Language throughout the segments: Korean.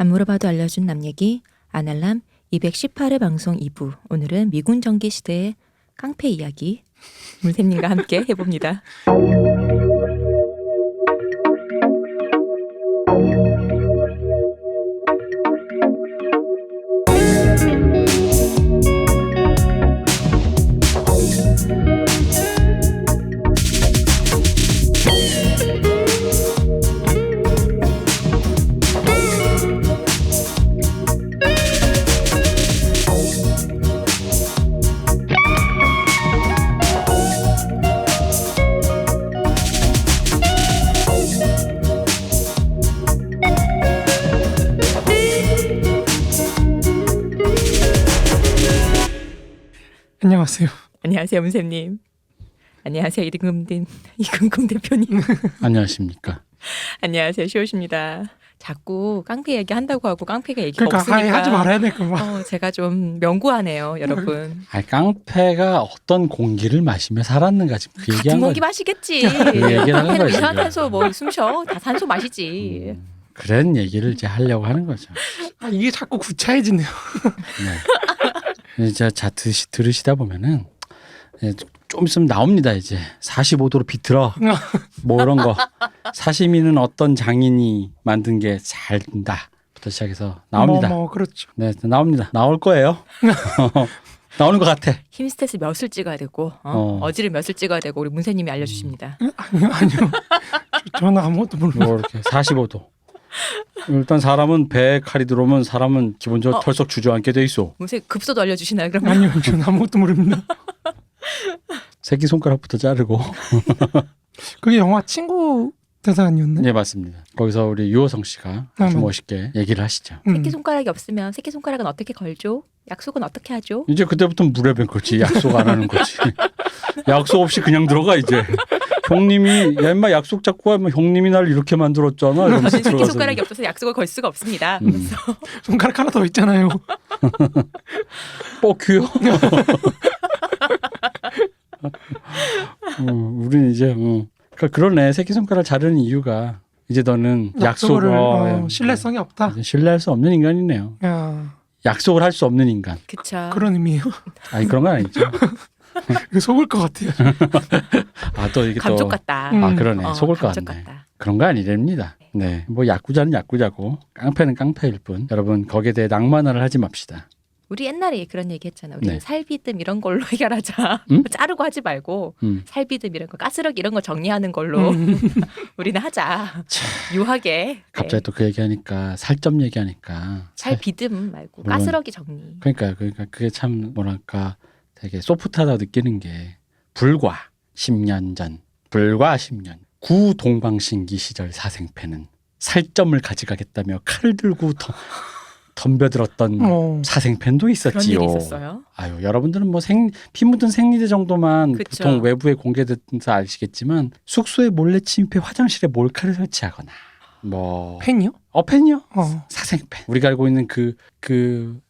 안 물어봐도 알려준 남 얘기 아날람 218회 방송 2부. 오늘은 미군 전기 시대의 깡패 이야기 문쌤님과 함께 해봅니다. 안녕하세요. 안녕하세요, 문쌤님. 안녕하세요, 이금금 대표님. 안녕하십니까. 안녕하세요, 시옷입니다. 자꾸 깡패 얘기 한다고 하고 깡패가 얘기가 그러니까 없으니까 하지 말아야 될 거 봐. 제가 좀 명구하네요, 여러분. 아니, 깡패가 어떤 공기를 마시며 살았는가 지금 그 같은 얘기한 공기 거죠. 마시겠지. 그 얘기를 하는 깡패는 거지. 이산화탄소 뭐 숨쉬어 다 산소 마시지. 그런 얘기를 이제 하려고 하는 거죠. 아, 이게 자꾸 구차해지네요. 네. 이제 들으시다 보면은 좀 있으면 나옵니다. 이제 45도로 비틀어 뭐 이런 거 사시미는 어떤 장인이 만든 게 잘 된다부터 시작해서 나옵니다. 그렇죠. 네, 나옵니다. 나올 거예요. 나오는 것 같아. 힘스탯을 몇을 찍어야 되고 어지를 몇을 찍어야 되고 우리 문세님이 알려주십니다. 아니요. 저는 아무것도 몰라요. 뭐 이렇게 45도. 일단 사람은 배에 칼이 들어오면 사람은 기본적으로 털썩 주저앉게 돼 있어. 문세 급소도 알려주시나요? 그러면? 아니요. 저는 아무것도 모릅니다. 새끼 손가락부터 자르고. 그게 영화 친구 대사 아니었나요? 네, 맞습니다. 거기서 우리 유호성 씨가 아주 멋있게 얘기를 하시죠. 새끼손가락이 없으면 새끼손가락은 어떻게 걸죠? 약속은 어떻게 하죠? 이제 그때부터 물에 밴 거지. 약속 안 하는 거지. 약속 없이 그냥 들어가 이제. 형님이 야 임마 약속 잡고 하면 형님이 날 이렇게 만들었잖아. 이러면서 저는 들어가서. 새끼손가락이 없어서 약속을 걸 수가 없습니다. 그래서 손가락 하나 더 있잖아요. 뻑큐요. 우린 이제 그러니까 그러네. 새끼손가락 자르는 이유가 이제 너는 약속을 약속 신뢰성이 없다. 이제 신뢰할 수 없는 인간이네요. 야, 약속을 할 수 없는 인간. 그쵸. 그런 의미예요. 아니 그런 건 아니죠. 이거 속을 것 같아요. 아 또 이게 감쪽 또 같다. 아 그러네. 속을 것 감쪽 같네. 같다. 그런 거 아니랍니다. 네, 뭐 야구자는 야구자고 깡패는 깡패일 뿐. 여러분 거기에 대해 낭만화를 하지 맙시다. 우리 옛날에 그런 얘기 했잖아. 우리 네. 살비듬 이런 걸로 해결하자. 자르고 하지 말고 살비듬 이런 거 가스력 이런 거 정리하는 걸로 우리는 하자. 유하게. 갑자기 네. 또 그 얘기하니까 살점 얘기하니까 살비듬 말고 물론. 가스력이 정리. 그러니까 그게 참 뭐랄까 되게 소프트하다 느끼는 게 불과 10년 전 구동방신기 시절 사생패는 살점을 가져가겠다며 칼을 들고 덤벼들었던 사생팬도 있었지요. 그런 일이 있었어요? 아유, 여러분들은 뭐 피 묻은 생리대 정도만 그쵸. 보통 외부에 공개돼서 아시겠지만 숙소에 몰래 침입해 화장실에 몰카를 설치하거나 뭐 팬이요? 팬이요? 사생팬. 우리가 알고 있는 그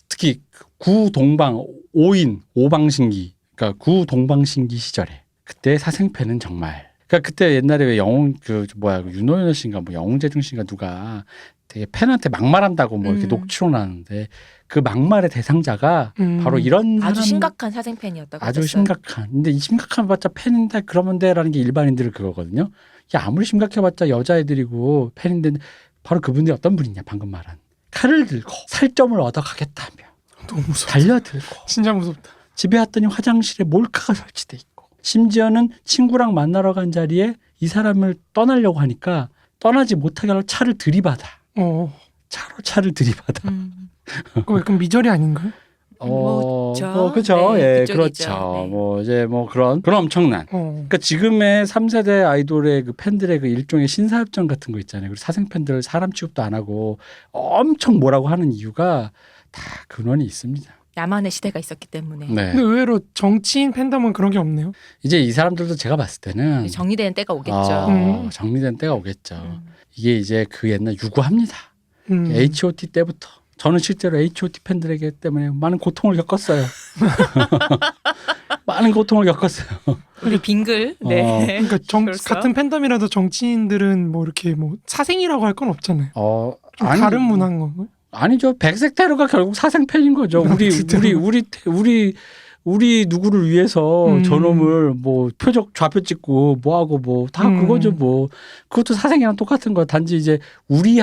특히 구동방 5인 5방신기 그러니까 구동방신기 시절에 그때 사생팬은 정말 그러니까 그때 옛날에 왜 윤호연 씨인가 뭐 영웅재중 씨인가 누가 되게 팬한테 막말한다고 뭐 이렇게 녹취록 나는데 그 막말의 대상자가 바로 이런 사람 아주 심각한 사생팬이었다고 아주 하셨어요. 심각한. 근데 이 심각한 봤자 팬인데 그러면 돼라는 게 일반인들은 그거거든요. 야 아무리 심각해봤자 여자애들이고 팬인데 바로 그분들이 어떤 분이냐 방금 말한 칼을 들고 살점을 얻어가겠다며 너무 무섭다. 달려들고 진짜 무섭다. 집에 왔더니 화장실에 몰카가 설치돼 있고 심지어는 친구랑 만나러 간 자리에 이 사람을 떠나려고 하니까 떠나지 못하게 하려고 차를 들이받아. 차를 들이받아. 그거 약간 미저리 아닌가요? 그렇죠. 네, 예, 그쪽이죠. 그렇죠. 네. 뭐 이제 뭐 그런 엄청난. 그러니까 지금의 3세대 아이돌의 그 팬들의 그 일종의 신사협정 같은 거 있잖아요. 그리고 사생 팬들 사람 취급도 안 하고 엄청 뭐라고 하는 이유가 다 근원이 있습니다. 야만의 시대가 있었기 때문에 네. 근데 의외로 정치인 팬덤은 그런 게 없네요. 이제 이 사람들도 제가 봤을 때는 정리되는 때가 오겠죠. 정리된 때가 오겠죠. 이게 이제 그 옛날 유구합니다. H.O.T 때부터 저는 실제로 H.O.T 팬들에게 때문에 많은 고통을 겪었어요. 많은 고통을 겪었어요. 우리 빙글. 네. 그러니까 그렇죠? 같은 팬덤이라도 정치인들은 뭐 이렇게 뭐 사생이라고 할 건 없잖아요. 좀 아니, 다른 문화인 건가요? 아니죠. 백색 테러가 결국 사생팬인 거죠. 우리 누구를 위해서 저놈을 뭐 표적 좌표 찍고 뭐 하고 뭐 다 그거죠 뭐. 그것도 사생이랑 똑같은 거. 단지 이제 우리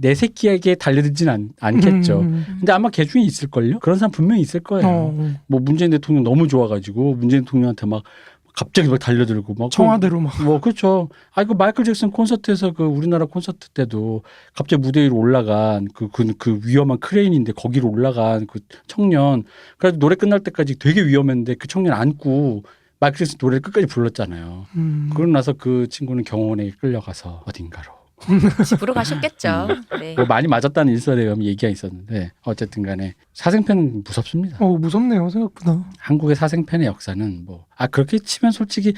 내 새끼에게 달려들진 않겠죠. 근데 아마 개 중에 있을걸요? 그런 사람 분명히 있을 거예요. 뭐 문재인 대통령 너무 좋아가지고 문재인 대통령한테 막 갑자기 막 달려들고 막 청와대로 막. 뭐 그렇죠. 그 마이클 잭슨 콘서트에서 그 우리나라 콘서트 때도 갑자기 무대 위로 올라간 그 위험한 크레인인데 거기로 올라간 그 청년. 그래서 노래 끝날 때까지 되게 위험했는데 그 청년 안고 마이클 잭슨 노래를 끝까지 불렀잖아요. 그러고 나서 그 친구는 경호원에게 끌려가서 어딘가로. 집으로 가셨겠죠. 네. 뭐 많이 맞았다는 일설에 의하면 얘기가 있었는데 어쨌든 간에 사생팬은 무섭습니다. 무섭네요 생각보다. 한국의 사생팬의 역사는 뭐 그렇게 치면 솔직히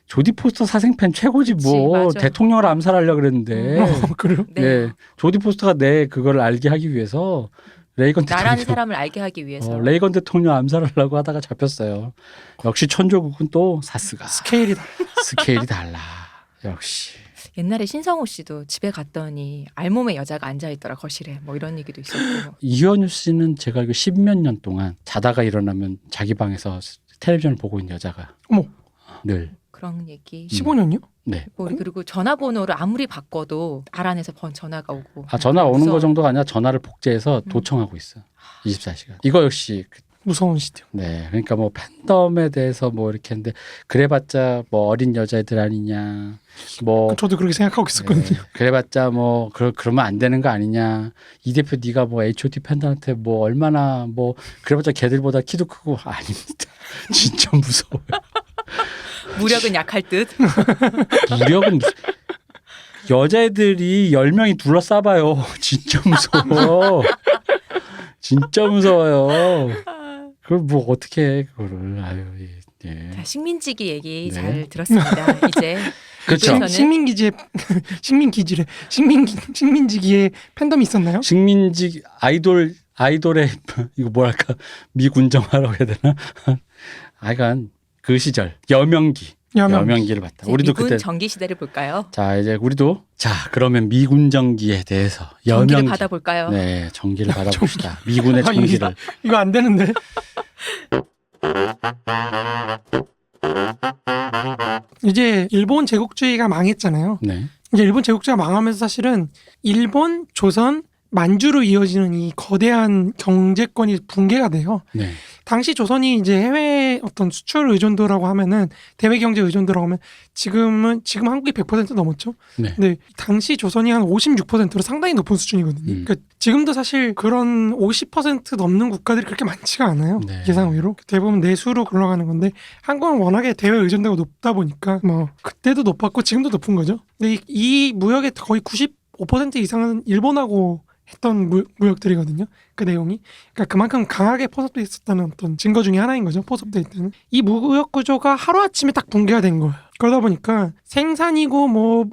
조디 포스터 사생팬 최고지 뭐. 그치, 맞아. 대통령을 암살하려고 그랬는데 그래요? 네. 조디 포스터가 내 그걸 알게 하기 위해서 레이건 나라는 대통령 사람을 알게 하기 위해서. 레이건 대통령 암살하려고 하다가 잡혔어요. 역시 천조국은 또 사스가 스케일이 달라. 역시. 옛날에 신성호 씨도 집에 갔더니 알몸에 여자가 앉아있더라 거실에 뭐 이런 얘기도 있었고. 이현유 씨는 제가 알고 10몇 년 동안 자다가 일어나면 자기 방에서 텔레비전을 보고 있는 여자가 어머. 늘. 그런 얘기. 15년이요? 네. 뭐 그리고 전화번호를 아무리 바꿔도 알아내서 전화가 오고. 전화 오는 무서워. 거 정도가 아니라 전화를 복제해서 도청하고 있어. 24시간. 이거 역시 무서운 시대요. 네. 그러니까 뭐 팬덤에 대해서 뭐 이렇게 했는데 그래봤자 뭐 어린 여자애들 아니냐. 뭐 저도 그렇게 생각하고 있었거든요. 네. 그래봤자 뭐 그러면 안 되는 거 아니냐. 이 대표 네가 뭐 H.O.T 팬들한테 뭐 얼마나 뭐 그래봤자 걔들보다 키도 크고 아닙니다. 진짜 무서워요. 무력은 약할 듯. 무력은 여자애들이 10명이 둘러싸봐요. 진짜 무서워. 진짜 무서워요. 그걸 뭐 어떻게 해 그거를. 아유 예. 자, 식민지기 얘기 네. 잘 들었습니다. 이제 그렇죠. 저는- 식민지기에 팬덤이 있었나요? 식민지 아이돌의 이거 뭐랄까 미군정화라고 해야 되나? 하여간 그 시절 여명기를 봤다. 우리도 미군 그때 정기 시대를 볼까요? 자 이제 우리도 그러면 미군정기에 대해서 정기를 여명기 받아볼까요? 네 정기를 받아봅시다. 미군의 정기를. 이거 안 되는데. 이제 일본 제국주의가 망했잖아요. 네. 이제 일본 제국주의가 망하면서 사실은 일본, 조선, 만주로 이어지는 이 거대한 경제권이 붕괴가 돼요. 네. 당시 조선이 이제 해외 어떤 수출 의존도라고 하면은 대외 경제 의존도라고 하면 지금 한국이 100% 넘었죠. 네. 근데 당시 조선이 한 56%로 상당히 높은 수준이거든요. 그러니까 지금도 사실 그런 50% 넘는 국가들이 그렇게 많지가 않아요. 네. 예상 외로 대부분 내수로 굴러가는 건데 한국은 워낙에 대외 의존도가 높다 보니까 뭐 그때도 높았고 지금도 높은 거죠. 근데 이 무역의 거의 95% 이상은 일본하고 했던 무역들이거든요. 그 내용이. 그러니까 그만큼 강하게 포섭돼 있었다는 어떤 증거 중에 하나인 거죠. 포섭돼 있다는. 이 무역 구조가 하루아침에 딱 붕괴가 된 거예요. 그러다 보니까 생산이고 뭐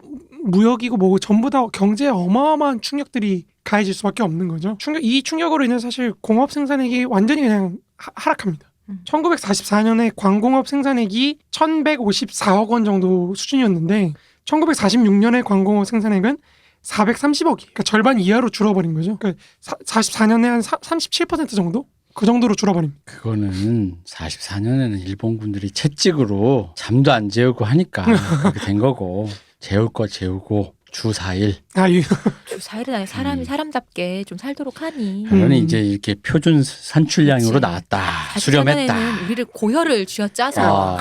무역이고 뭐 전부 다 경제에 어마어마한 충격들이 가해질 수밖에 없는 거죠. 이 충격으로 인해 사실 공업 생산액이 완전히 그냥 하락합니다. 1944년에 광공업 생산액이 1,154억 원 정도 수준이었는데 1946년에 광공업 생산액은 430억이. 그러니까 절반 이하로 줄어버린 거죠. 그러니까 44년에 한 37% 정도? 그 정도로 줄어버립니다. 그거는 44년에는 일본군들이 채찍으로 잠도 안 재우고 하니까 그렇게 된 거고 재울 거 재우고 주 4일. 주 4일은 아니 사람이 사람답게 좀 살도록 하니. 그러니 이제 이렇게 표준 산출량으로 그치. 나왔다. 수렴했다. 44년에는 우리를 고혈을 쥐어짜서.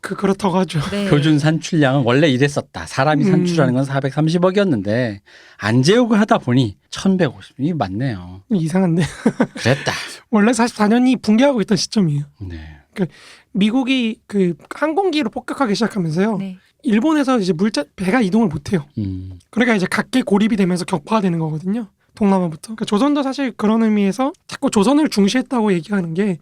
그렇다고 하죠. 네. 표준 산출량은 원래 이랬었다. 사람이 산출하는 건 430억이었는데 안 재우고 하다 보니 1150. 이게 맞네요. 이상한데. 그랬다. 원래 44년이 붕괴하고 있던 시점이에요. 네. 미국이 그 항공기로 폭격하기 시작하면서요. 네. 일본에서 이제 배가 이동을 못해요. 그러니까 이제 각계 고립이 되면서 격파가 되는 거거든요. 동남아부터. 그러니까 조선도 사실 그런 의미에서 자꾸 조선을 중시했다고 얘기하는 게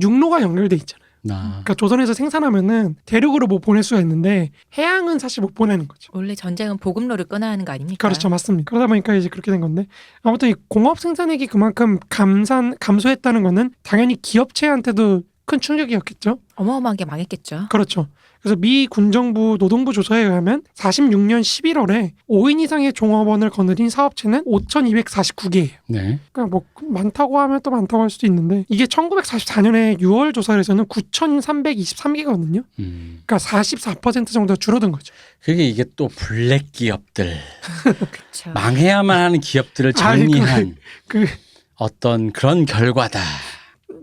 육로가 연결돼 있잖아요. 그러니까 조선에서 생산하면은 대륙으로 뭐 보낼 수가 있는데 해양은 사실 못 보내는 거죠. 원래 전쟁은 보급로를 끊어야 하는 거 아닙니까? 그렇죠, 맞습니다. 그러다 보니까 이제 그렇게 된 건데 아무튼 이 공업 생산액이 그만큼 감소했다는 거는 당연히 기업체한테도 큰 충격이었겠죠. 어마어마하게 망했겠죠. 그렇죠. 그래서 미 군정부 노동부 조사에 의하면 46년 11월에 5인 이상의 종업원을 거느린 사업체는 5,249개예요. 네. 그러니까 뭐 많다고 하면 또 많다고 할 수도 있는데 이게 1944년에 6월 조사에서는 9,323개거든요. 그러니까 44% 정도 줄어든 거죠. 그게 이게 또 블랙 기업들 그렇죠. 망해야만 하는 기업들을 아니, 정리한 그 어떤 그런 결과다.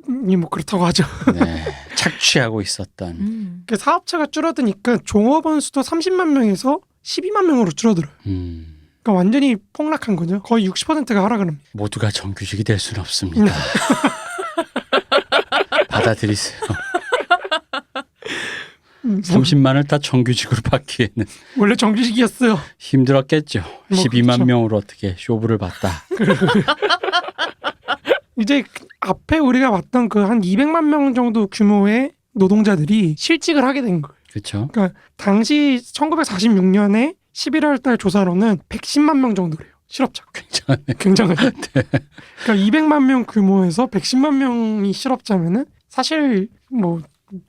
뭐 그렇다고 하죠. 네. 착취하고 있었던. 그 사업체가 줄어드니까 종업원 수도 30만 명에서 12만 명으로 줄어들어요. 그러니까 완전히 폭락한 거죠. 거의 60%가 하락을 합니다. 모두가 정규직이 될 수는 없습니다. 받아들이세요. 30만을 다 정규직으로 받기에는 원래 정규직이었어요. 힘들었겠죠. 뭐 12만 그렇죠. 명으로 어떻게 쇼부를 봤다. 이제 앞에 우리가 봤던 그 한 200만 명 정도 규모의 노동자들이 실직을 하게 된 거예요. 그렇죠. 그러니까 당시 1946년에 11월 달 조사로는 110만 명 정도래요. 실업자가. 굉장하네. 굉장하죠. 그러니까 200만 명 규모에서 110만 명이 실업자면은 사실 뭐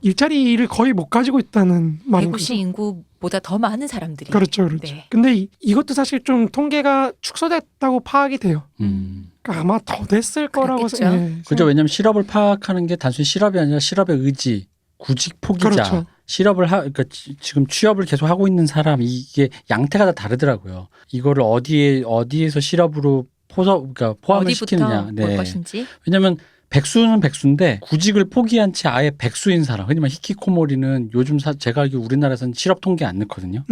일자리를 거의 못 가지고 있다는 말인 거죠. 대구시 인구보다 더 많은 사람들이. 그렇죠, 그렇죠. 네. 근데 이것도 사실 좀 통계가 축소됐다고 파악이 돼요. 그러니까 아마 더 됐을 거라고 그렇겠죠. 그죠. 왜냐하면 실업을 파악하는 게 단순히 실업이 아니라 실업의 의지, 구직 포기자, 그렇죠. 실업을 그러니까 지금 취업을 계속 하고 있는 사람 이게 양태가 다 다르더라고요. 이거를 어디에서 실업으로 그러니까 포함을 어디부터 시키느냐. 볼 것인지. 왜냐하면 백수는 백수인데 구직을 포기한 채 아예 백수인 사람. 흔히 말 히키코모리는 요즘 제가 알기로 우리나라에서는 실업 통계 안 넣거든요.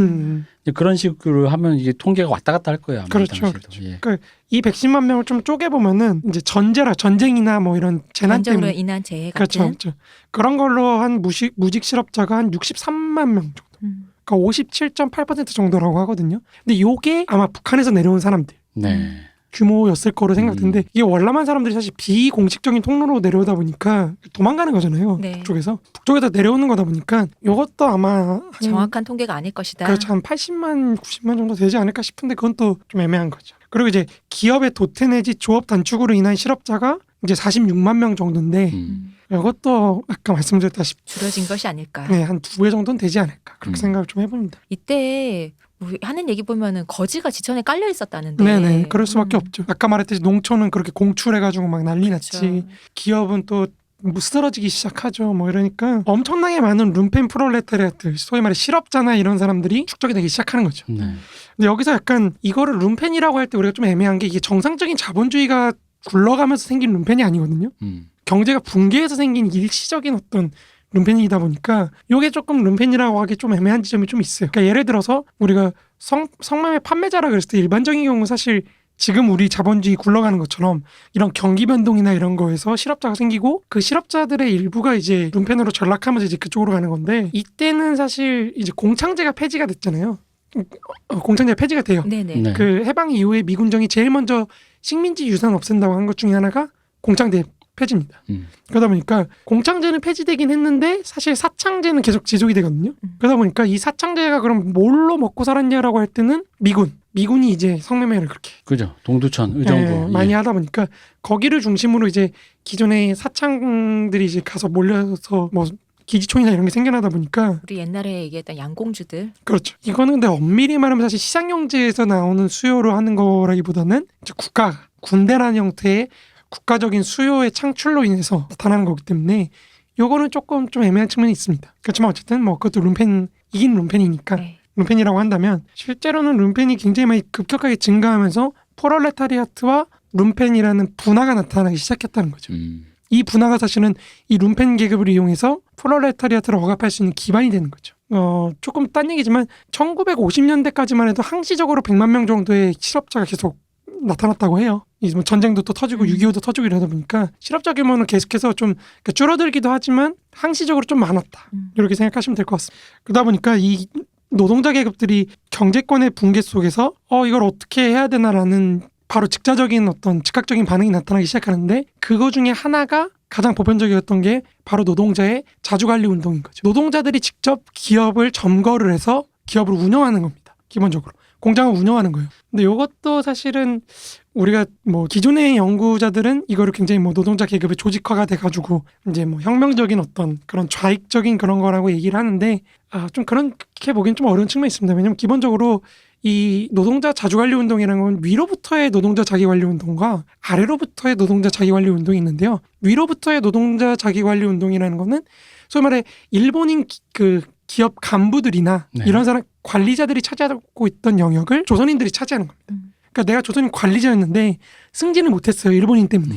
이제 그런 식으로 하면 이게 통계가 왔다 갔다 할 거예요. 아마 그렇죠, 이 당시에도. 그렇죠. 예. 그러니까 이 110만 명을 좀 쪼개보면은 이제 전쟁이나 뭐 이런 재난 전적으로 때문에 인한 재해 그렇죠, 같은. 그렇죠. 그런 걸로 한 무직 실업자가 한 63만 명 정도. 그러니까 57.8% 정도라고 하거든요. 근데 요게 아마 북한에서 내려온 사람들 네. 규모였을 거로 생각되는데 이게 월남한 사람들이 사실 비공식적인 통로로 내려오다 보니까 도망가는 거잖아요. 네. 북쪽에서 내려오는 거다 보니까 이것도 아마 한 정확한 통계가 아닐 것이다. 그렇죠. 한 80만, 90만 정도 되지 않을까 싶은데 그건 또 좀 애매한 거죠. 그리고 이제 기업의 도태 내지 조업 단축으로 인한 실업자가 이제 46만 명 정도인데 이것도 아까 말씀드렸다시피 줄어진 것이 아닐까. 네, 한 2배 정도는 되지 않을까 그렇게 생각을 좀 해봅니다. 이때 우리 하는 얘기 보면은 거지가 지천에 깔려 있었다는데. 네네, 그럴 수밖에 없죠. 아까 말했듯이 농촌은 그렇게 공출해가지고 막 난리 났지. 그렇죠. 기업은 또 뭐 쓰러지기 시작하죠. 뭐 이러니까 엄청나게 많은 lumpen 프롤레타리아트, 소위 말해 실업자나 이런 사람들이 축적이 되기 시작하는 거죠. 네. 근데 여기서 약간 이거를 룸펜이라고 할 때 우리가 좀 애매한 게 이게 정상적인 자본주의가 굴러가면서 생긴 룸펜이 아니거든요. 경제가 붕괴해서 생긴 일시적인 어떤 룸펜이다 보니까 이게 조금 룸펜이라고 하기 좀 애매한 지점이 좀 있어요. 그러니까 예를 들어서 우리가 성매매 판매자라 그랬을 때 일반적인 경우 사실 지금 우리 자본주의 굴러가는 것처럼 이런 경기 변동이나 이런 거에서 실업자가 생기고 그 실업자들의 일부가 이제 룸펜으로 전락하면서 이제 그쪽으로 가는 건데 이때는 사실 이제 공창제가 폐지가 됐잖아요. 공창제가 폐지가 돼요. 네네. 네. 그 해방 이후에 미군정이 제일 먼저 식민지 유산 없앤다고 한 것 중에 하나가 공창제 폐지입니다. 그러다 보니까 공창제는 폐지되긴 했는데 사실 사창제는 계속 지속이 되거든요. 그러다 보니까 이 사창제가 그럼 뭘로 먹고 살았냐라고 할 때는 미군이 이제 성매매를 그렇게 그죠. 동두천, 의정부 많이 하다 보니까 거기를 중심으로 이제 기존의 사창들이 이제 가서 몰려서 뭐 기지촌이나 이런 게 생겨나다 보니까 우리 옛날에 얘기했던 양공주들. 그렇죠. 이거는 근데 엄밀히 말하면 사실 시장경제에서 나오는 수요로 하는 거라기보다는 이제 군대라는 형태의 국가적인 수요의 창출로 인해서 나타나는 거기 때문에 요거는 조금 좀 애매한 측면이 있습니다. 그렇지만 어쨌든 뭐 그것도 이긴 룸펜이니까 네. 룸펜이라고 한다면 실제로는 룸펜이 굉장히 많이 급격하게 증가하면서 프롤레타리아트와 룸펜이라는 분화가 나타나기 시작했다는 거죠. 이 분화가 사실은 이 룸펜 계급을 이용해서 프롤레타리아트를 억압할 수 있는 기반이 되는 거죠. 조금 딴 얘기지만 1950년대까지만 해도 항시적으로 100만 명 정도의 실업자가 계속 나타났다고 해요. 뭐 전쟁도 또 터지고 6.25도 터지고 이러다 보니까 실업자 규모는 계속해서 좀 줄어들기도 하지만 항시적으로 좀 많았다. 이렇게 생각하시면 될 것 같습니다. 그러다 보니까 이 노동자 계급들이 경제권의 붕괴 속에서 이걸 어떻게 해야 되나라는 바로 즉각적인 반응이 나타나기 시작하는데 그거 중에 하나가 가장 보편적이었던 게 바로 노동자의 자주관리 운동인 거죠. 노동자들이 직접 기업을 점거를 해서 기업을 운영하는 겁니다. 기본적으로. 공장을 운영하는 거예요. 근데 이것도 사실은 우리가 뭐 기존의 연구자들은 이거를 굉장히 뭐 노동자 계급의 조직화가 돼가지고 이제 뭐 혁명적인 어떤 그런 좌익적인 그런 거라고 얘기를 하는데 좀 그렇게 보기엔 좀 어려운 측면이 있습니다. 왜냐하면 기본적으로 이 노동자 자주관리 운동이라는 건 위로부터의 노동자 자기관리 운동과 아래로부터의 노동자 자기관리 운동이 있는데요. 위로부터의 노동자 자기관리 운동이라는 거는 소위 말해 일본인 그 기업 간부들이나 네. 이런 사람 관리자들이 차지하고 있던 영역을 조선인들이 차지하는 겁니다. 그러니까 내가 조선인 관리자였는데 승진을 못했어요. 일본인 때문에.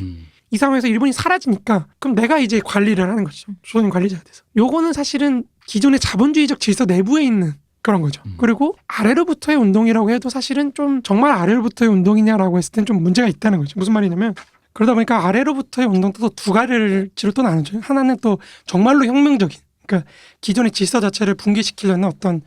이 상황에서 일본이 사라지니까 그럼 내가 이제 관리를 하는 거죠. 조선인 관리자가 돼서. 요거는 사실은 기존의 자본주의적 질서 내부에 있는 그런 거죠. 그리고 아래로부터의 운동이라고 해도 사실은 좀 정말 아래로부터의 운동이냐라고 했을 땐 좀 문제가 있다는 거죠. 무슨 말이냐면 그러다 보니까 아래로부터의 운동도 또 두 가지로 또 나누죠. 하나는 또 정말로 혁명적인, 그러니까 기존의 질서 자체를 붕괴시키려는 어떤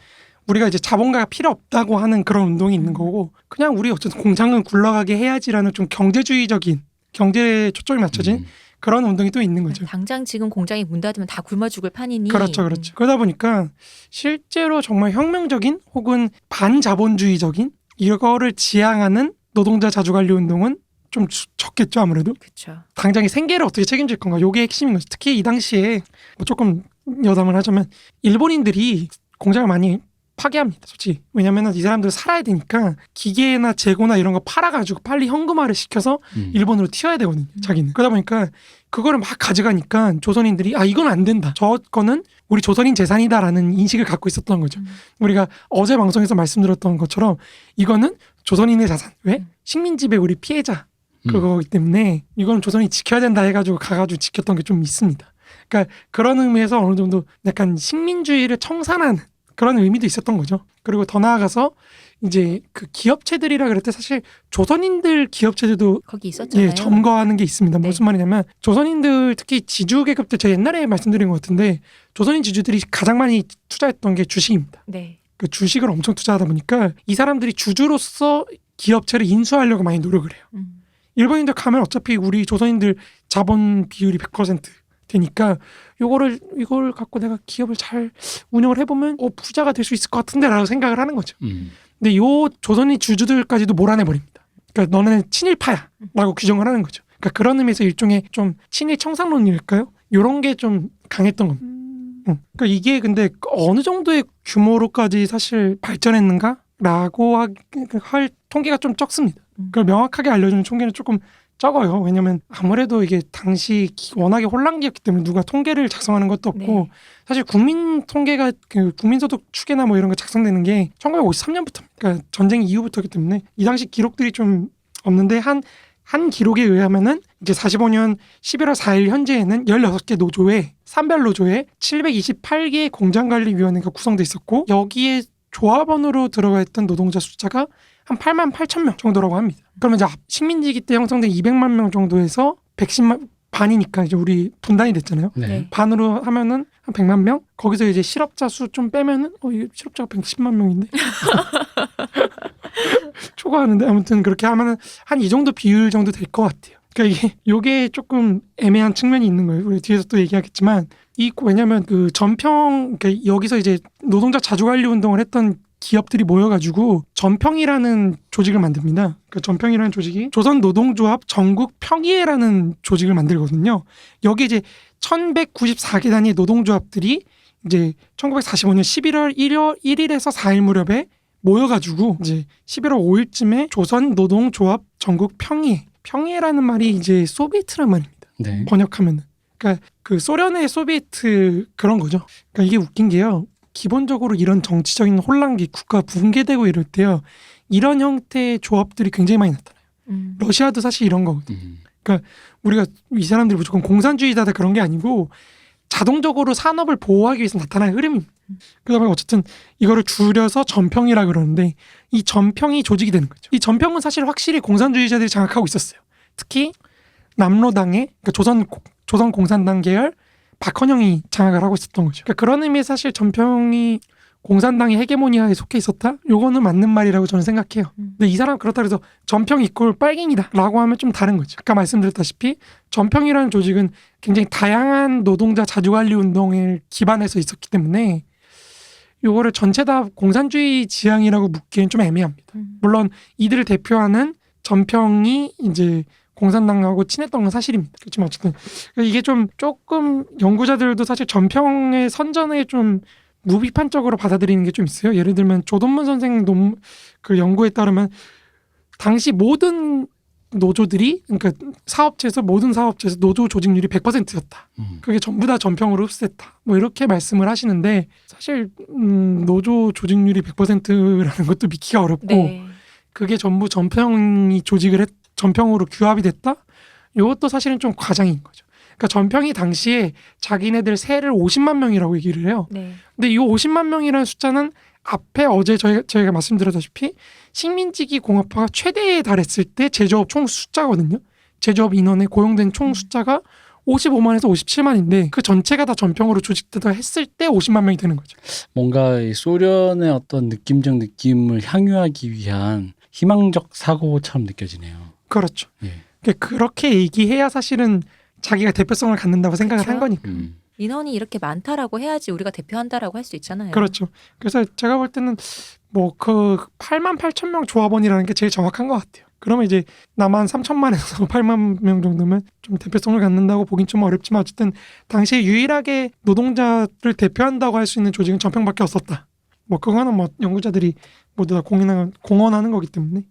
우리가 이제 자본가가 필요 없다고 하는 그런 운동이 있는 거고, 그냥 우리 어쨌든 공장은 굴러가게 해야지라는 좀 경제주의적인, 경제에 초점이 맞춰진 그런 운동이 또 있는 거죠. 당장 지금 공장이 문 닫으면 다 굶어 죽을 판이니. 그렇죠. 그러다 보니까 실제로 정말 혁명적인 혹은 반자본주의적인 이거를 지향하는 노동자 자주관리 운동은 좀 적겠죠, 아무래도. 그렇죠. 당장의 생계를 어떻게 책임질 건가, 요게 핵심인 거죠. 특히 이 당시에 뭐 조금 여담을 하자면 일본인들이 공장을 많이 파괴합니다, 솔직히. 왜냐면은 이 사람들 살아야 되니까 기계나 재고나 이런 거 팔아가지고 빨리 현금화를 시켜서 일본으로 튀어야 되거든요, 자기는. 그러다 보니까 그거를 막 가져가니까 조선인들이 이건 안 된다, 저거는 우리 조선인 재산이다라는 인식을 갖고 있었던 거죠. 우리가 어제 방송에서 말씀드렸던 것처럼 이거는 조선인의 자산. 왜? 식민지배 우리 피해자 그거기 때문에 이건 조선이 지켜야 된다 해가지고 가가지고 지켰던 게 좀 있습니다. 그러니까 그런 의미에서 어느 정도 약간 식민주의를 청산하는 그런 의미도 있었던 거죠. 그리고 더 나아가서 이제 그 기업체들이라 그럴 때 사실 조선인들 기업체들도 거기 있었잖아요. 점거하는 게 있습니다. 네. 무슨 말이냐면 조선인들 특히 지주 계급들, 제가 옛날에 말씀드린 것 같은데 조선인 지주들이 가장 많이 투자했던 게 주식입니다. 네. 그 주식을 엄청 투자하다 보니까 이 사람들이 주주로서 기업체를 인수하려고 많이 노력을 해요. 일본인들 가면 어차피 우리 조선인들 자본 비율이 100% 되니까 이걸 갖고 내가 기업을 잘 운영을 해보면 부자가 될 수 있을 것 같은데라고 생각을 하는 거죠. 근데 요 조선인 주주들까지도 몰아내버립니다. 그러니까 너네는 친일파야라고 규정을 하는 거죠. 그러니까 그런 의미에서 일종의 좀 친일 청산론일까요? 이런 게 좀 강했던 겁니다. 그러니까 이게 근데 어느 정도의 규모로까지 사실 발전했는가라고 할 통계가 좀 적습니다. 그걸 명확하게 알려주는 통계는 조금 적어요. 왜냐면 아무래도 이게 당시 워낙에 혼란기였기 때문에 누가 통계를 작성하는 것도 없고, 네. 사실 국민 통계가 그 국민소득 추계나 뭐 이런 거 작성되는 게 1953년부터입니다. 그러니까 전쟁 이후부터이기 때문에 이 당시 기록들이 좀 없는데 한 기록에 의하면은 이제 45년 11월 4일 현재에는 16개 노조에 산별 노조에 728개의 공장관리위원회가 구성돼 있었고, 여기에 조합원으로 들어가 있던 노동자 숫자가 한 8만 8천 명 정도라고 합니다. 그러면 이제 식민지기 때 형성된 200만 명 정도에서 110만 반이니까 이제 우리 분단이 됐잖아요. 네. 반으로 하면은 한 100만 명? 거기서 이제 실업자 수 좀 빼면은 이 실업자가 110만 명인데. 초과하는데 아무튼 그렇게 하면은 한 이 정도 비율 정도 될 것 같아요. 그러니까 요게 조금 애매한 측면이 있는 거예요. 우리 뒤에서 또 얘기하겠지만 왜냐면 그 전평, 그러니까 여기서 이제 노동자 자주관리 운동을 했던 기업들이 모여가지고 전평이라는 조직을 만듭니다. 그 전평이라는 조직이 조선노동조합 전국평의회라는 조직을 만들거든요. 여기 이제 1194개 단위의 노동조합들이 이제 1945년 11월 1일에서 4일 무렵에 모여가지고 이제 11월 5일쯤에 조선노동조합 전국평의회, 평의회라는 말이 이제 소비에트란 말입니다. 네. 번역하면은. 그러니까 그 소련의 소비에트 그런 거죠. 그러니까 이게 웃긴 게요. 기본적으로 이런 정치적인 혼란기, 국가 붕괴되고 이럴 때요, 이런 형태의 조합들이 굉장히 많이 나타나요. 러시아도 사실 이런 거거든요. 그러니까 우리가 이 사람들이 무조건 공산주의자다 그런 게 아니고 자동적으로 산업을 보호하기 위해서 나타나는 흐름입니다. 그러다 보니 어쨌든 이거를 줄여서 전평이라 그러는데, 이 전평이 조직이 되는 거죠. 이 전평은 사실 확실히 공산주의자들이 장악하고 있었어요. 특히 남로당의, 그러니까 조선공산당 계열 박헌영이 장악을 하고 있었던 거죠. 그러니까 그런 의미에 사실 전평이 공산당의 헤게모니아에 속해 있었다? 요거는 맞는 말이라고 저는 생각해요. 근데 이 사람 그렇다 그래서 전평 이꼴 빨갱이다 라고 하면 좀 다른 거죠. 아까 말씀드렸다시피 전평이라는 조직은 굉장히 다양한 노동자 자주관리 운동을 기반해서 있었기 때문에 요거를 전체 다 공산주의 지향이라고 묻기엔 좀 애매합니다. 물론 이들을 대표하는 전평이 이제 공산당하고 친했던 건 사실입니다. 그렇지만 어쨌든 이게 좀 조금 연구자들도 사실 전평의 선전에 좀 무비판적으로 받아들이는 게 좀 있어요. 예를 들면 조던문 선생 그 연구에 따르면 당시 모든 노조들이 그러니까 모든 사업체에서 노조 조직률이 100%였다. 그게 전부 다 전평으로 흡수됐다. 뭐 이렇게 말씀을 하시는데 사실 노조 조직률이 100%라는 것도 믿기가 어렵고 네. 그게 전부 전평으로 규합이 됐다? 이것도 사실은 좀 과장인 거죠. 그러니까 전평이 당시에 자기네들 세를 50만 명이라고 얘기를 해요. 네. 근데 이 50만 명이라는 숫자는 앞에 어제 저희가 말씀드렸다시피 식민지기 공업화가 최대에 달했을 때 제조업 총 숫자거든요. 제조업 인원에 고용된 총 숫자가 55만에서 57만인데 그 전체가 다 전평으로 조직되다 했을 때 50만 명이 되는 거죠. 뭔가 이 소련의 어떤 느낌적 느낌을 향유하기 위한 희망적 사고처럼 느껴지네요. 그렇죠. 예. 그렇게 얘기해야 사실은 자기가 대표성을 갖는다고 생각을 그렇죠. 한 거니까. 인원이 이렇게 많다라고 해야지 우리가 대표한다라고 할 수 있잖아요. 그렇죠. 그래서 제가 볼 때는 뭐 그 8만 8천 명 조합원이라는 게 제일 정확한 것 같아요. 그러면 이제 남한 3천만에서 8만 명 정도면 좀 대표성을 갖는다고 보긴 좀 어렵지만 어쨌든 당시에 유일하게 노동자를 대표한다고 할 수 있는 조직은 전평밖에 없었다. 뭐 그거는 뭐 연구자들이 모두 다 공언하는 거기 때문에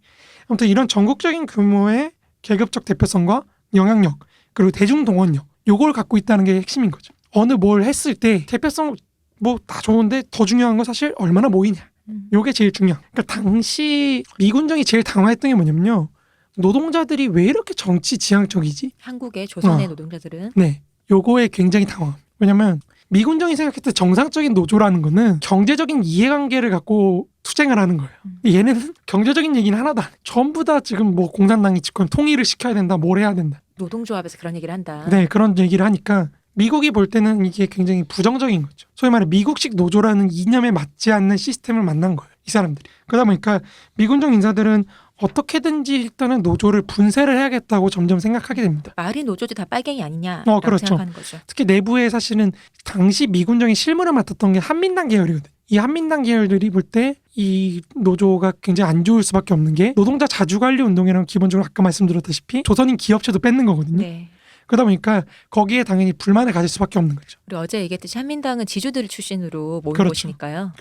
아무튼 이런 전국적인 규모의 계급적 대표성과 영향력 그리고 대중 동원력 요걸 갖고 있다는 게 핵심인 거죠. 어느 뭘 했을 때 대표성 뭐 다 좋은데 더 중요한 건 사실 얼마나 모이냐. 요게 제일 중요한. 그러니까 당시 미군정이 제일 당황했던 게 뭐냐면요. 노동자들이 왜 이렇게 정치 지향적이지? 한국의 조선의 노동자들은 네. 요거에 굉장히 당황. 왜냐면 미군정이 생각했을 때 정상적인 노조라는 거는 경제적인 이해관계를 갖고 투쟁을 하는 거예요. 얘네는 경제적인 얘기는 하나도 안 해. 전부 다 지금 뭐 공산당이 집권 통일을 시켜야 된다. 뭘 해야 된다. 노동조합에서 그런 얘기를 한다. 네. 그런 얘기를 하니까 미국이 볼 때는 이게 굉장히 부정적인 거죠. 소위 말해 미국식 노조라는 이념에 맞지 않는 시스템을 만난 거예요. 이 사람들이. 그러다 보니까 미군정 인사들은 어떻게든지 일단은 노조를 분쇄를 해야겠다고 점점 생각하게 됩니다. 말이 노조지 다 빨갱이 아니냐라고 그렇죠. 생각하는 거죠. 특히 내부에 사실은 당시 미군정이 실무를 맡았던 게 한민당 계열이거든요. 이 한민당 계열들이 볼 때 이 노조가 굉장히 안 좋을 수밖에 없는 게 노동자 자주관리 운동이랑 기본적으로 아까 말씀드렸다시피 조선인 기업체도 뺏는 거거든요. 네. 그러다 보니까 거기에 당연히 불만을 가질 수밖에 없는 거죠. 우리 어제 얘기했듯이 한민당은 지주들 출신으로 모인 그렇죠. 곳이니까요.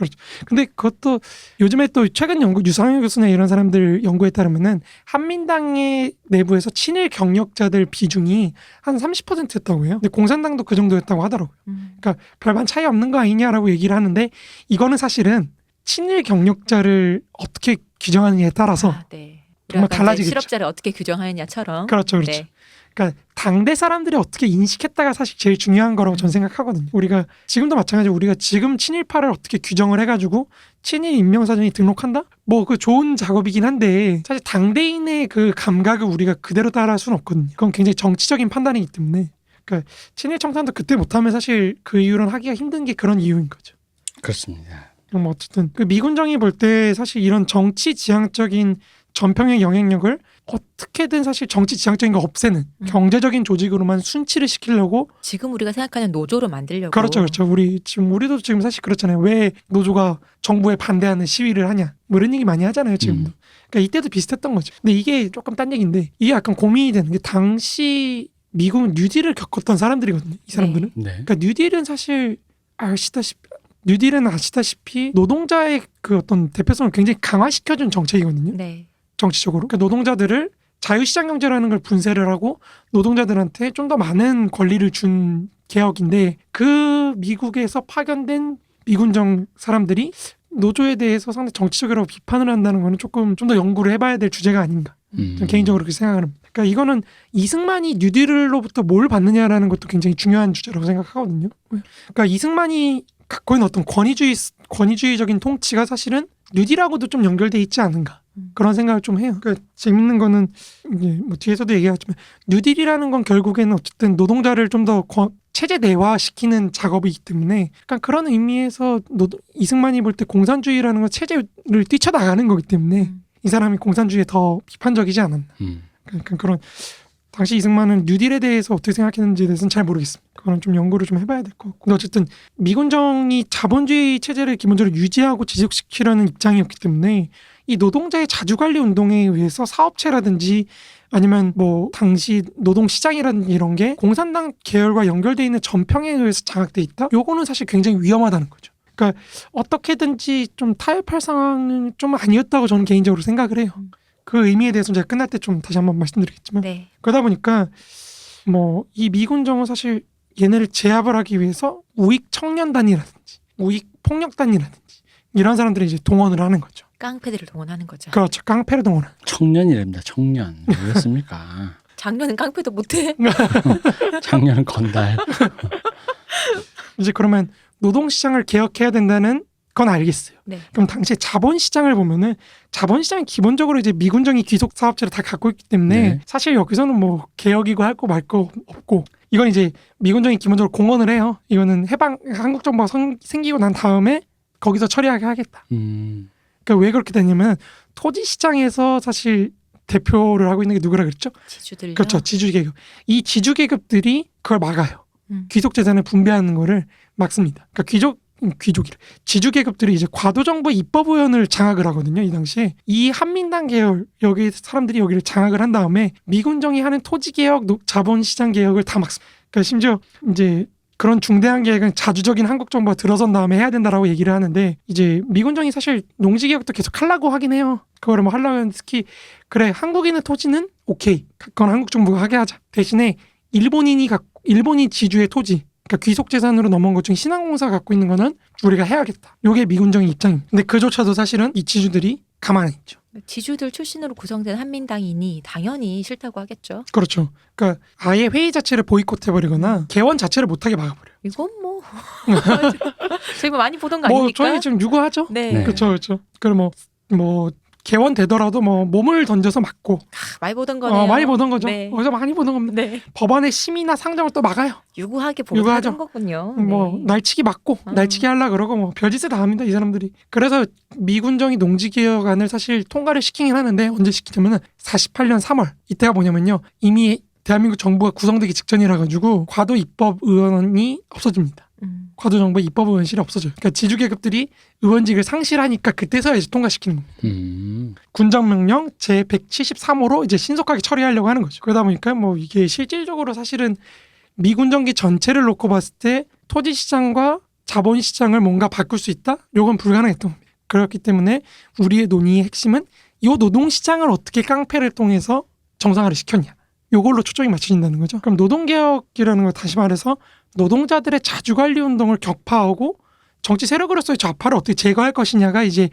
근데 그것도 요즘에 또 최근 연구 유상현 교수나 이런 사람들 연구에 따르면은 한민당의 내부에서 친일 경력자들 비중이 한 30%였다고 해요. 근데 공산당도 그 정도였다고 하더라고요. 그러니까 별반 차이 없는 거 아니냐라고 얘기를 하는데 이거는 사실은 친일 경력자를 어떻게 규정하느냐에 따라서 네. 정말 달라지겠죠. 실업자를 어떻게 규정하느냐처럼. 그렇죠. 네. 그러니까 당대 사람들이 어떻게 인식했다가 사실 제일 중요한 거라고 저는 생각하거든요. 우리가 지금도 마찬가지로 우리가 지금 친일파를 어떻게 규정을 해가지고 친일 인명사전에 등록한다? 뭐 그 좋은 작업이긴 한데 사실 당대인의 그 감각을 우리가 그대로 따라할 수는 없거든요. 그건 굉장히 정치적인 판단이기 때문에 그러니까 친일 청산도 그때 못하면 사실 그 이후로는 하기가 힘든 게 그런 이유인 거죠. 그렇습니다. 뭐 어쨌든 그 미군정이 볼 때 사실 이런 정치 지향적인 전평의 영향력을 어떻게든 사실 정치 지향적인 거 없애는 경제적인 조직으로만 순치를 시키려고 지금 우리가 생각하는 노조로 만들려고. 그렇죠. 우리도 지금 사실 그렇잖아요. 왜 노조가 정부에 반대하는 시위를 하냐 뭐 이런 얘기 많이 하잖아요. 지금도. 그러니까 이때도 비슷했던 거죠. 근데 이게 조금 딴 얘기인데 이게 약간 고민이 되는 게 당시 미국은 뉴딜을 겪었던 사람들이거든요. 이 사람들은. 네. 그러니까 뉴딜은 사실 아시다시피 노동자의 그 어떤 대표성을 굉장히 강화시켜준 정책이거든요. 네. 정치적으로. 그러니까 노동자들을 자유시장 경제라는 걸 분쇄를 하고 노동자들한테 좀 더 많은 권리를 준 개혁인데 그 미국에서 파견된 미군정 사람들이 노조에 대해서 상당히 정치적으로 비판을 한다는 거는 조금 좀 더 연구를 해봐야 될 주제가 아닌가. 저는 개인적으로 그렇게 생각합니다. 그러니까 이거는 이승만이 뉴딜로부터 뭘 받느냐라는 것도 굉장히 중요한 주제라고 생각하거든요. 그러니까 이승만이 갖고 있는 어떤 권위주의적인 통치가 사실은 뉴딜하고도 좀 연결돼 있지 않은가. 그런 생각을 좀 해요. 그러니까 재밌는 거는 이제 뭐 뒤에서도 얘기하지만 뉴딜이라는 건 결국에는 어쨌든 노동자를 좀 더 체제 내화시키는 작업이기 때문에 약간 그런 의미에서 이승만이 볼 때 공산주의라는 건 체제를 뛰쳐나가는 거기 때문에 이 사람이 공산주의에 더 비판적이지 않았나. 그러니까 그런 당시 이승만은 뉴딜에 대해서 어떻게 생각했는지에 대해서는 잘 모르겠습니다. 그거는 좀 연구를 좀 해봐야 될 것 같고. 근데 어쨌든 미군정이 자본주의 체제를 기본적으로 유지하고 지속시키려는 입장이었기 때문에 이 노동자의 자주관리 운동에 의해서 사업체라든지 아니면 뭐 당시 노동시장이라든지 이런 게 공산당 계열과 연결돼 있는 전평에 의해서 장악돼 있다? 요거는 사실 굉장히 위험하다는 거죠. 그러니까 어떻게든지 좀 타협할 상황은 좀 아니었다고 저는 개인적으로 생각을 해요. 그 의미에 대해서 제가 끝날 때 좀 다시 한번 말씀드리겠지만 네. 그러다 보니까 뭐 이 미군정은 사실 얘네를 제압을 하기 위해서 우익 청년단이라든지 우익 폭력단이라든지 이런 사람들이 이제 동원을 하는 거죠. 깡패들을 동원하는 거죠. 그렇죠. 깡패를 동원하는. 청년이랍니다. 청년. 왜였습니까? 작년은 깡패도 못해. 작년은 건달. 이제 그러면 노동시장을 개혁해야 된다는 건 알겠어요. 네. 그럼 당시에 자본시장을 보면은 자본시장은 기본적으로 이제 미군정이 귀속 사업체를 다 갖고 있기 때문에 네. 사실 여기서는 뭐 개혁이고 할 거 말 거 없고 이건 이제 미군정이 기본적으로 공언을 해요. 이거는 해방 한국 정부가 생기고 난 다음에 거기서 처리하게 하겠다. 그러니까 왜 그렇게 되냐면 토지 시장에서 사실 대표를 하고 있는 게 누구라 그랬죠? 지주들요. 그렇죠. 지주계급. 이 지주계급들이 그걸 막아요. 음. 귀속 재산을 분배하는 거를 막습니다. 그러니까 지주계급들이 이제 과도정부 입법의원을 장악을 하거든요. 이 당시에 이 한민당 계열 여기 사람들이 여기를 장악을 한 다음에 미군정이 하는 토지개혁, 자본시장 개혁을 다 막습니다. 그러니까 심지어 이제 그런 중대한 계획은 자주적인 한국 정부가 들어선 다음에 해야 된다라고 얘기를 하는데 이제 미군정이 사실 농지개혁도 계속 하려고 하긴 해요. 그거를 뭐 하려고 하는데 특히 그래 한국인의 토지는 오케이 그건 한국 정부가 하게 하자. 대신에 일본인 지주의 토지 그러니까 귀속 재산으로 넘어온 것 중에 신한공사가 갖고 있는 거는 우리가 해야겠다. 요게 미군정의 입장입니다. 근데 그조차도 사실은 이 지주들이 가만히 있죠. 지주들 출신으로 구성된 한민당이니 당연히 싫다고 하겠죠. 그렇죠. 그러니까 아예 회의 자체를 보이콧해버리거나 개원 자체를 못하게 막아버려요. 이건 뭐 저희 뭐 많이 보던 거 뭐 아닙니까? 저희 지금 유구하죠. 네. 네. 그렇죠, 그렇죠. 그럼 뭐 개원되더라도 뭐 몸을 던져서 막고 많이 보던 거네요. 많이 보던 거죠. 네. 어디서 많이 보던 겁니다. 네. 법안의 심의나 상정을 또 막아요. 유구하게 보고 유구하죠. 하던 거군요. 뭐 네. 날치기 맞고 날치기 하려 그러고 뭐 별짓을 다 합니다 이 사람들이. 그래서 미군정이 농지개혁안을 사실 통과를 시키긴 하는데 언제 시키냐면은 48년 3월 이때가 뭐냐면요 이미 대한민국 정부가 구성되기 직전이라 가지고 과도 입법 의원이 없어집니다. 과도 정부 입법 의원실이 없어져요. 그러니까 지주계급들이 의원직을 상실하니까 그때서야 이제 통과시키는 겁니다. 군정명령 제 173호로 이제 신속하게 처리하려고 하는 거죠. 그러다 보니까 뭐 이게 실질적으로 사실은 미군정기 전체를 놓고 봤을 때 토지 시장과 자본 시장을 뭔가 바꿀 수 있다? 요건 불가능했던 겁니다. 그렇기 때문에 우리의 논의의 핵심은 이 노동 시장을 어떻게 깡패를 통해서 정상화를 시켰냐. 요걸로 초점이 맞춰진다는 거죠. 그럼 노동개혁이라는 거 다시 말해서 노동자들의 자주관리 운동을 격파하고 정치 세력으로서의 좌파를 어떻게 제거할 것이냐가 이제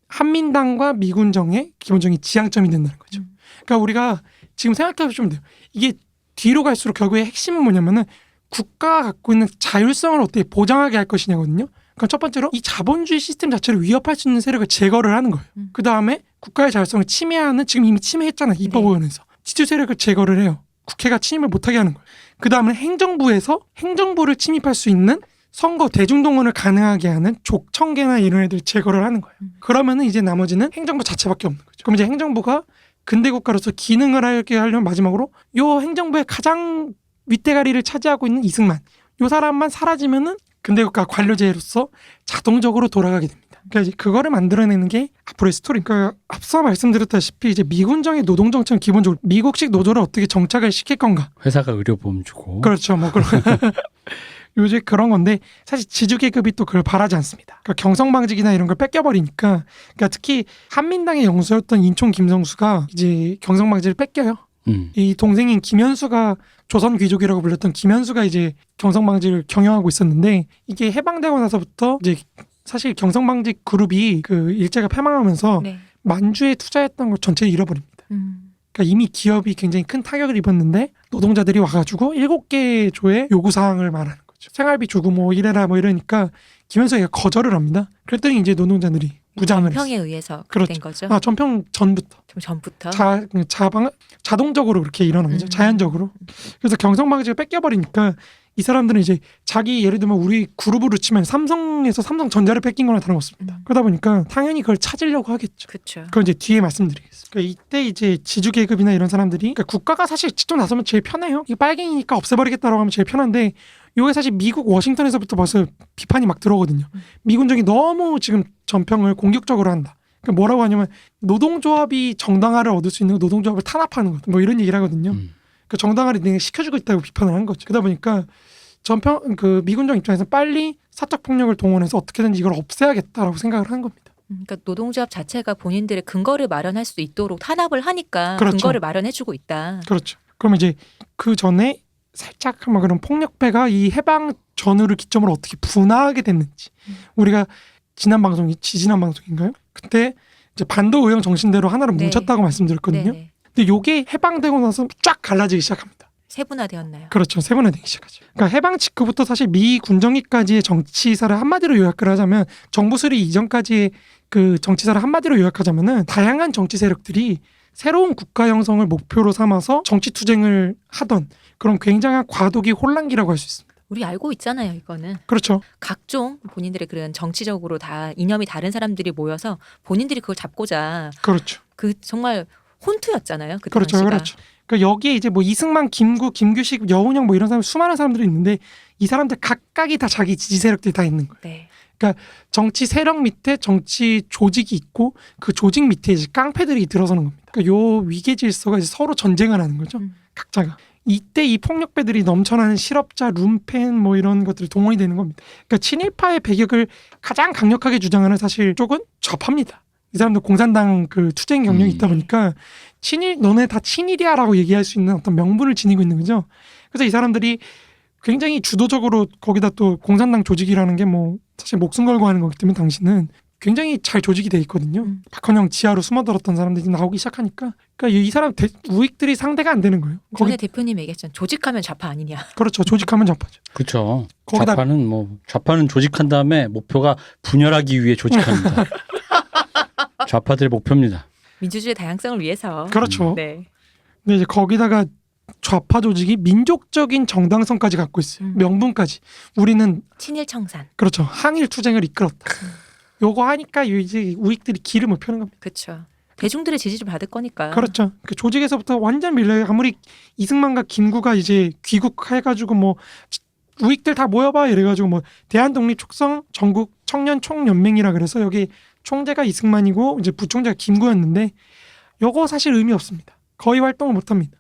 한민당과 미군정의 기본적인 지향점이 된다는 거죠. 그러니까 우리가 지금 생각해 보시면 돼요. 이게 뒤로 갈수록 결국에 핵심은 뭐냐면은 국가가 갖고 있는 자율성을 어떻게 보장하게 할 것이냐거든요. 그러니까 첫 번째로 이 자본주의 시스템 자체를 위협할 수 있는 세력을 제거를 하는 거예요. 그 다음에 국가의 자율성을 침해하는 지금 이미 침해했잖아요. 입법의원에서. 지주 세력을 제거를 해요. 국회가 침입을 못하게 하는 거예요. 그 다음에 행정부에서 행정부를 침입할 수 있는 선거 대중동원을 가능하게 하는 족청계나 이런 애들 제거를 하는 거예요. 그러면은 이제 나머지는 행정부 자체밖에 없는 거죠. 그럼 이제 행정부가 근대국가로서 기능을 하게 하려면 마지막으로 요 행정부의 가장 윗대가리를 차지하고 있는 이승만 요 사람만 사라지면은 근대국가 관료제로서 자동적으로 돌아가게 됩니다. 그러니까 이제 그거를 만들어내는 게 앞으로의 스토리. 그러니까 앞서 말씀드렸다시피 이제 미군정의 노동 정책은 기본적으로 미국식 노조를 어떻게 정착을 시킬 건가. 회사가 의료보험 주고. 그렇죠. 뭐 그런 요새 그런 건데 사실 지주계급이 또 그걸 바라지 않습니다. 그러니까 경성방직이나 이런 걸 뺏겨버리니까 그러니까 특히 한민당의 영수였던 인촌 김성수가 이제 경성방직을 뺏겨요. 이 동생인 김현수가 조선 귀족이라고 불렸던 김현수가 이제 경성방직을 경영하고 있었는데 이게 해방되고 나서부터 이제 사실 경성방직 그룹이 그 일제가 패망하면서 네. 만주에 투자했던 걸 전체를 잃어버립니다. 그러니까 이미 기업이 굉장히 큰 타격을 입었는데 노동자들이 와가지고 7개 조의 요구사항을 말하는 거죠. 생활비 주고 뭐 이래라 뭐 이러니까 김현수가 거절을 합니다. 그랬더니 이제 노동자들이 무장을 전평에 했어요. 의해서 그렇죠. 된 거죠. 전평 전부터. 좀 전부터. 자동적으로 그렇게 일어난 거죠. 자연적으로. 그래서 경성방직을 뺏겨버리니까 이 사람들은 이제 자기 예를 들면 우리 그룹으로 치면 삼성에서 삼성전자를 뺏긴 거나 다름없습니다. 그러다 보니까 당연히 그걸 찾으려고 하겠죠. 그렇죠. 그건 이제 뒤에 말씀드리겠습니다. 그러니까 이때 이제 지주계급이나 이런 사람들이 그러니까 국가가 사실 직접 나서면 제일 편해요. 이거 빨갱이니까 없애버리겠다라고 하면 제일 편한데 이게 사실 미국 워싱턴에서부터 벌써 비판이 막 들어오거든요. 미군정이 너무 지금 전평을 공격적으로 한다. 그러니까 뭐라고 하냐면 노동조합이 정당화를 얻을 수 있는 노동조합을 탄압하는 것, 뭐 이런 얘기를 하거든요. 그 정당화를 시켜주고 있다고 비판을 한 거죠. 그러다 보니까 그 미군정 입장에서 빨리 사적 폭력을 동원해서 어떻게든지 이걸 없애야겠다라고 생각을 한 겁니다. 그러니까 노동조합 자체가 본인들의 근거를 마련할 수 있도록 탄압을 하니까 그렇죠. 근거를 마련해주고 있다. 그렇죠. 그러면 이제 그 전에 살짝 한번 그런 폭력배가 이 해방 전후를 기점으로 어떻게 분화하게 됐는지 우리가 지난 방송인가요? 그때 이제 반도 의형 정신대로 하나로 네. 뭉쳤다고 말씀드렸거든요. 네네. 근데 요게 해방되고 나서 쫙 갈라지기 시작합니다. 세분화되었나요? 그렇죠. 세분화되기 시작하죠. 그러니까 해방 직후부터 사실 미 군정기까지의 정치사를 한마디로 요약을 하자면 정부 수립 이전까지의 그 정치사를 한마디로 요약하자면은 다양한 정치 세력들이 새로운 국가 형성을 목표로 삼아서 정치 투쟁을 하던 그런 굉장한 과도기 혼란기라고 할 수 있습니다. 우리 알고 있잖아요. 이거는 그렇죠. 각종 본인들의 그런 정치적으로 다 이념이 다른 사람들이 모여서 본인들이 그걸 잡고자 그렇죠. 그 정말 혼투였잖아요. 그 그렇죠. 당시가. 그렇죠. 그러니까 여기에 이제 뭐 이승만, 김구, 김규식, 여운형 뭐 이런 사람 수많은 사람들이 있는데 이 사람들 각각이 다 자기 지지 세력들이 다 있는 거예요. 네. 정치 세력 밑에 정치 조직이 있고 그 조직 밑에 이제 깡패들이 들어서는 겁니다. 그러니까 요 위계 질서가 이제 서로 전쟁을 하는 거죠. 각자가. 이때 이 폭력배들이 넘쳐나는 실업자, 룸펜 뭐 이런 것들이 동원이 되는 겁니다. 그러니까 친일파의 배격을 가장 강력하게 주장하는 사실 쪽은 좌파입니다. 이 사람들 공산당 그 투쟁 경력이 있다 보니까 너네 다 친일이야라고 얘기할 수 있는 어떤 명분을 지니고 있는 거죠. 그래서 이 사람들이 굉장히 주도적으로 거기다 또 공산당 조직이라는 게 뭐 사실 목숨 걸고 하는 거기 때문에 당시는 굉장히 잘 조직이 돼 있거든요. 박헌영 지하로 숨어들었던 사람들이 나오기 시작하니까 그러니까 이 사람 우익들이 상대가 안 되는 거예요. 전에 대표님 얘기했잖아요. 조직하면 좌파 아니냐. 그렇죠. 조직하면 좌파죠. 그렇죠. 거기다 좌파는 조직한 다음에 목표가 분열하기 위해 조직합니다. 좌파들의 목표입니다. 민주주의 다양성을 위해서. 그렇죠. 네. 근데 이제 거기다가 좌파 조직이 민족적인 정당성까지 갖고 있어요. 명분까지. 우리는 친일 청산. 그렇죠. 항일 투쟁을 이끌었다. 요거 하니까 이제 우익들이 기름을 펴는 겁니다. 그렇죠. 대중들의 지지를 받을 거니까. 그렇죠. 그 조직에서부터 완전 밀려요. 아무리 이승만과 김구가 이제 귀국해가지고 뭐 우익들 다 모여봐 이래가지고 뭐 대한독립촉성 전국 청년 총연맹이라 그래서 여기 총재가 이승만이고 이제 부총재가 김구였는데 요거 사실 의미 없습니다. 거의 활동을 못합니다.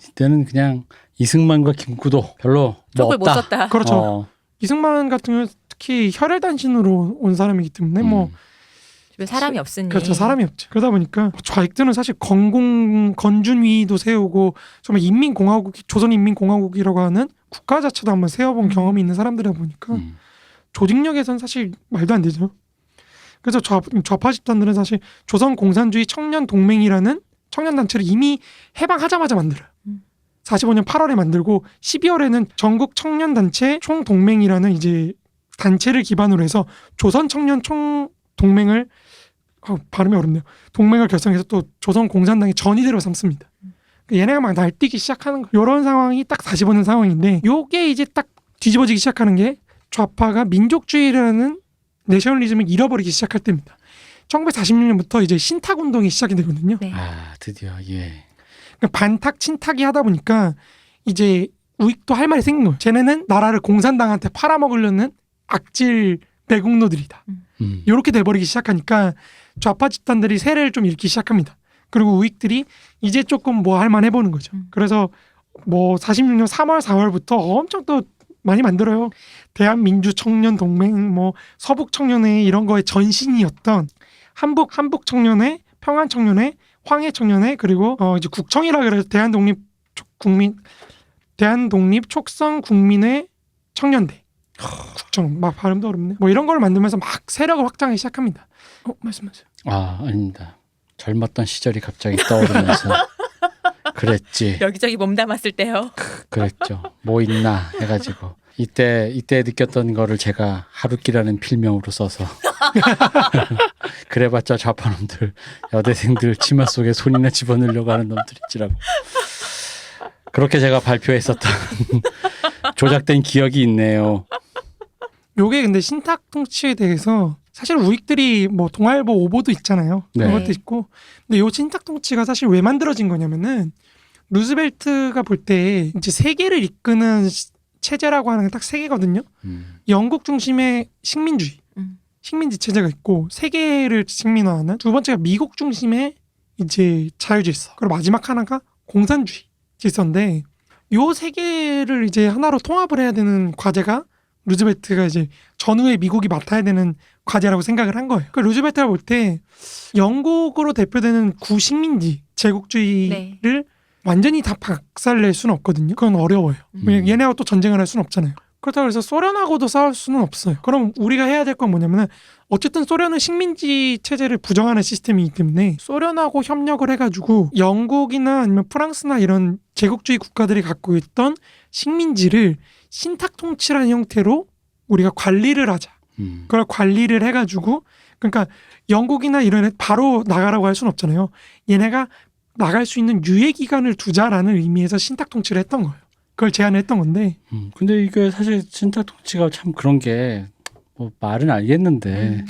이때는 그냥 이승만과 김구도 별로 뭐 쪽을 못 없다. 썼다. 그렇죠. 이승만 같은 경우 특히 혈혈단신으로 온 사람이기 때문에 뭐 집에 사람이 없으니. 그렇죠. 사람이 없죠. 그러다 보니까 좌익들은 사실 건준위도 세우고 정말 조선인민공화국이라고 하는 국가 자체도 한번 세워본 경험이 있는 사람들이다 보니까 조직력에선 사실 말도 안 되죠. 그래서 좌파 집단들은 사실 조선공산주의 청년동맹이라는 청년단체를 이미 해방하자마자 만들어요. 45년 8월에 만들고 12월에는 전국 청년단체 총동맹이라는 이제 단체를 기반으로 해서 조선청년 총동맹을 발음이 어렵네요. 동맹을 결성해서 또 조선공산당의 전위대로 삼습니다. 얘네가 막 날뛰기 시작하는 거. 이런 상황이 딱 45년 상황인데 요게 이제 딱 뒤집어지기 시작하는 게 좌파가 민족주의라는 내셔널리즘을 잃어버리기 시작할 때입니다. 1946년부터 이제 신탁운동이 시작이 되거든요. 네. 아 드디어 예. 그러니까 반탁 친탁이 하다 보니까 이제 우익도 할 말이 생긴 거예요. 쟤네는 나라를 공산당한테 팔아먹으려는 악질 매국노들이다. 이렇게 돼버리기 시작하니까 좌파 집단들이 세를 좀 잃기 시작합니다. 그리고 우익들이 이제 조금 뭐 할 만 해보는 거죠. 그래서 뭐 46년 3월 4월부터 엄청 또 많이 만들어요. 대한민주청년동맹, 뭐 서북청년회 이런 거의 전신이었던 한북청년회, 평안청년회, 황해청년회 그리고 이제 국청이라 그래서 대한독립촉성국민회 청년대. 국청 막 발음도 어렵네. 뭐 이런 걸 만들면서 막 세력을 확장하기 시작합니다. 말씀하세요. 아 아닙니다. 젊었던 시절이 갑자기 떠오르면서 그랬지. 여기저기 몸담았을 때요. 그랬죠. 뭐 있나 해가지고 이때 느꼈던 거를 제가 하루키라는 필명으로 써서 그래봤자 좌파놈들 여대생들 치마 속에 손이나 집어넣으려고 하는 놈들이지라고 그렇게 제가 발표했었던 조작된 기억이 있네요. 요게 근데 신탁 통치에 대해서 사실 우익들이 뭐 동아일보 오보도 있잖아요. 네. 그런 것도 있고. 근데 요 신탁 통치가 사실 왜 만들어진 거냐면은 루즈벨트가 볼 때 이제 세계를 이끄는 체제라고 하는 게 딱 세 개거든요. 영국 중심의 식민주의, 식민지 체제가 있고 세계를 식민화하는 두 번째가 미국 중심의 이제 자유질서. 그리고 마지막 하나가 공산주의 질서인데 요 세 개를 이제 하나로 통합을 해야 되는 과제가 루즈벨트가 이제 전후에 미국이 맡아야 되는 과제라고 생각을 한 거예요. 그 루즈벨트가 볼 때 영국으로 대표되는 구식민지 제국주의를 완전히 다 박살낼 수는 없거든요. 그건 어려워요. 왜냐면 얘네하고 또 전쟁을 할 수는 없잖아요. 그렇다고 해서 소련하고도 싸울 수는 없어요. 그럼 우리가 해야 될 건 뭐냐면은 어쨌든 소련은 식민지 체제를 부정하는 시스템이기 때문에 소련하고 협력을 해가지고 영국이나 아니면 프랑스나 이런 제국주의 국가들이 갖고 있던 식민지를 신탁 통치라는 형태로 우리가 관리를 하자. 그걸 관리를 해가지고 그러니까 영국이나 이런 애 바로 나가라고 할 수는 없잖아요. 얘네가 나갈 수 있는 유예 기간을 두자라는 의미에서 신탁 통치를 했던 거예요. 그걸 제안을 했던 건데. 근데 이게 사실 신탁 통치가 참 그런 게 뭐 말은 알겠는데.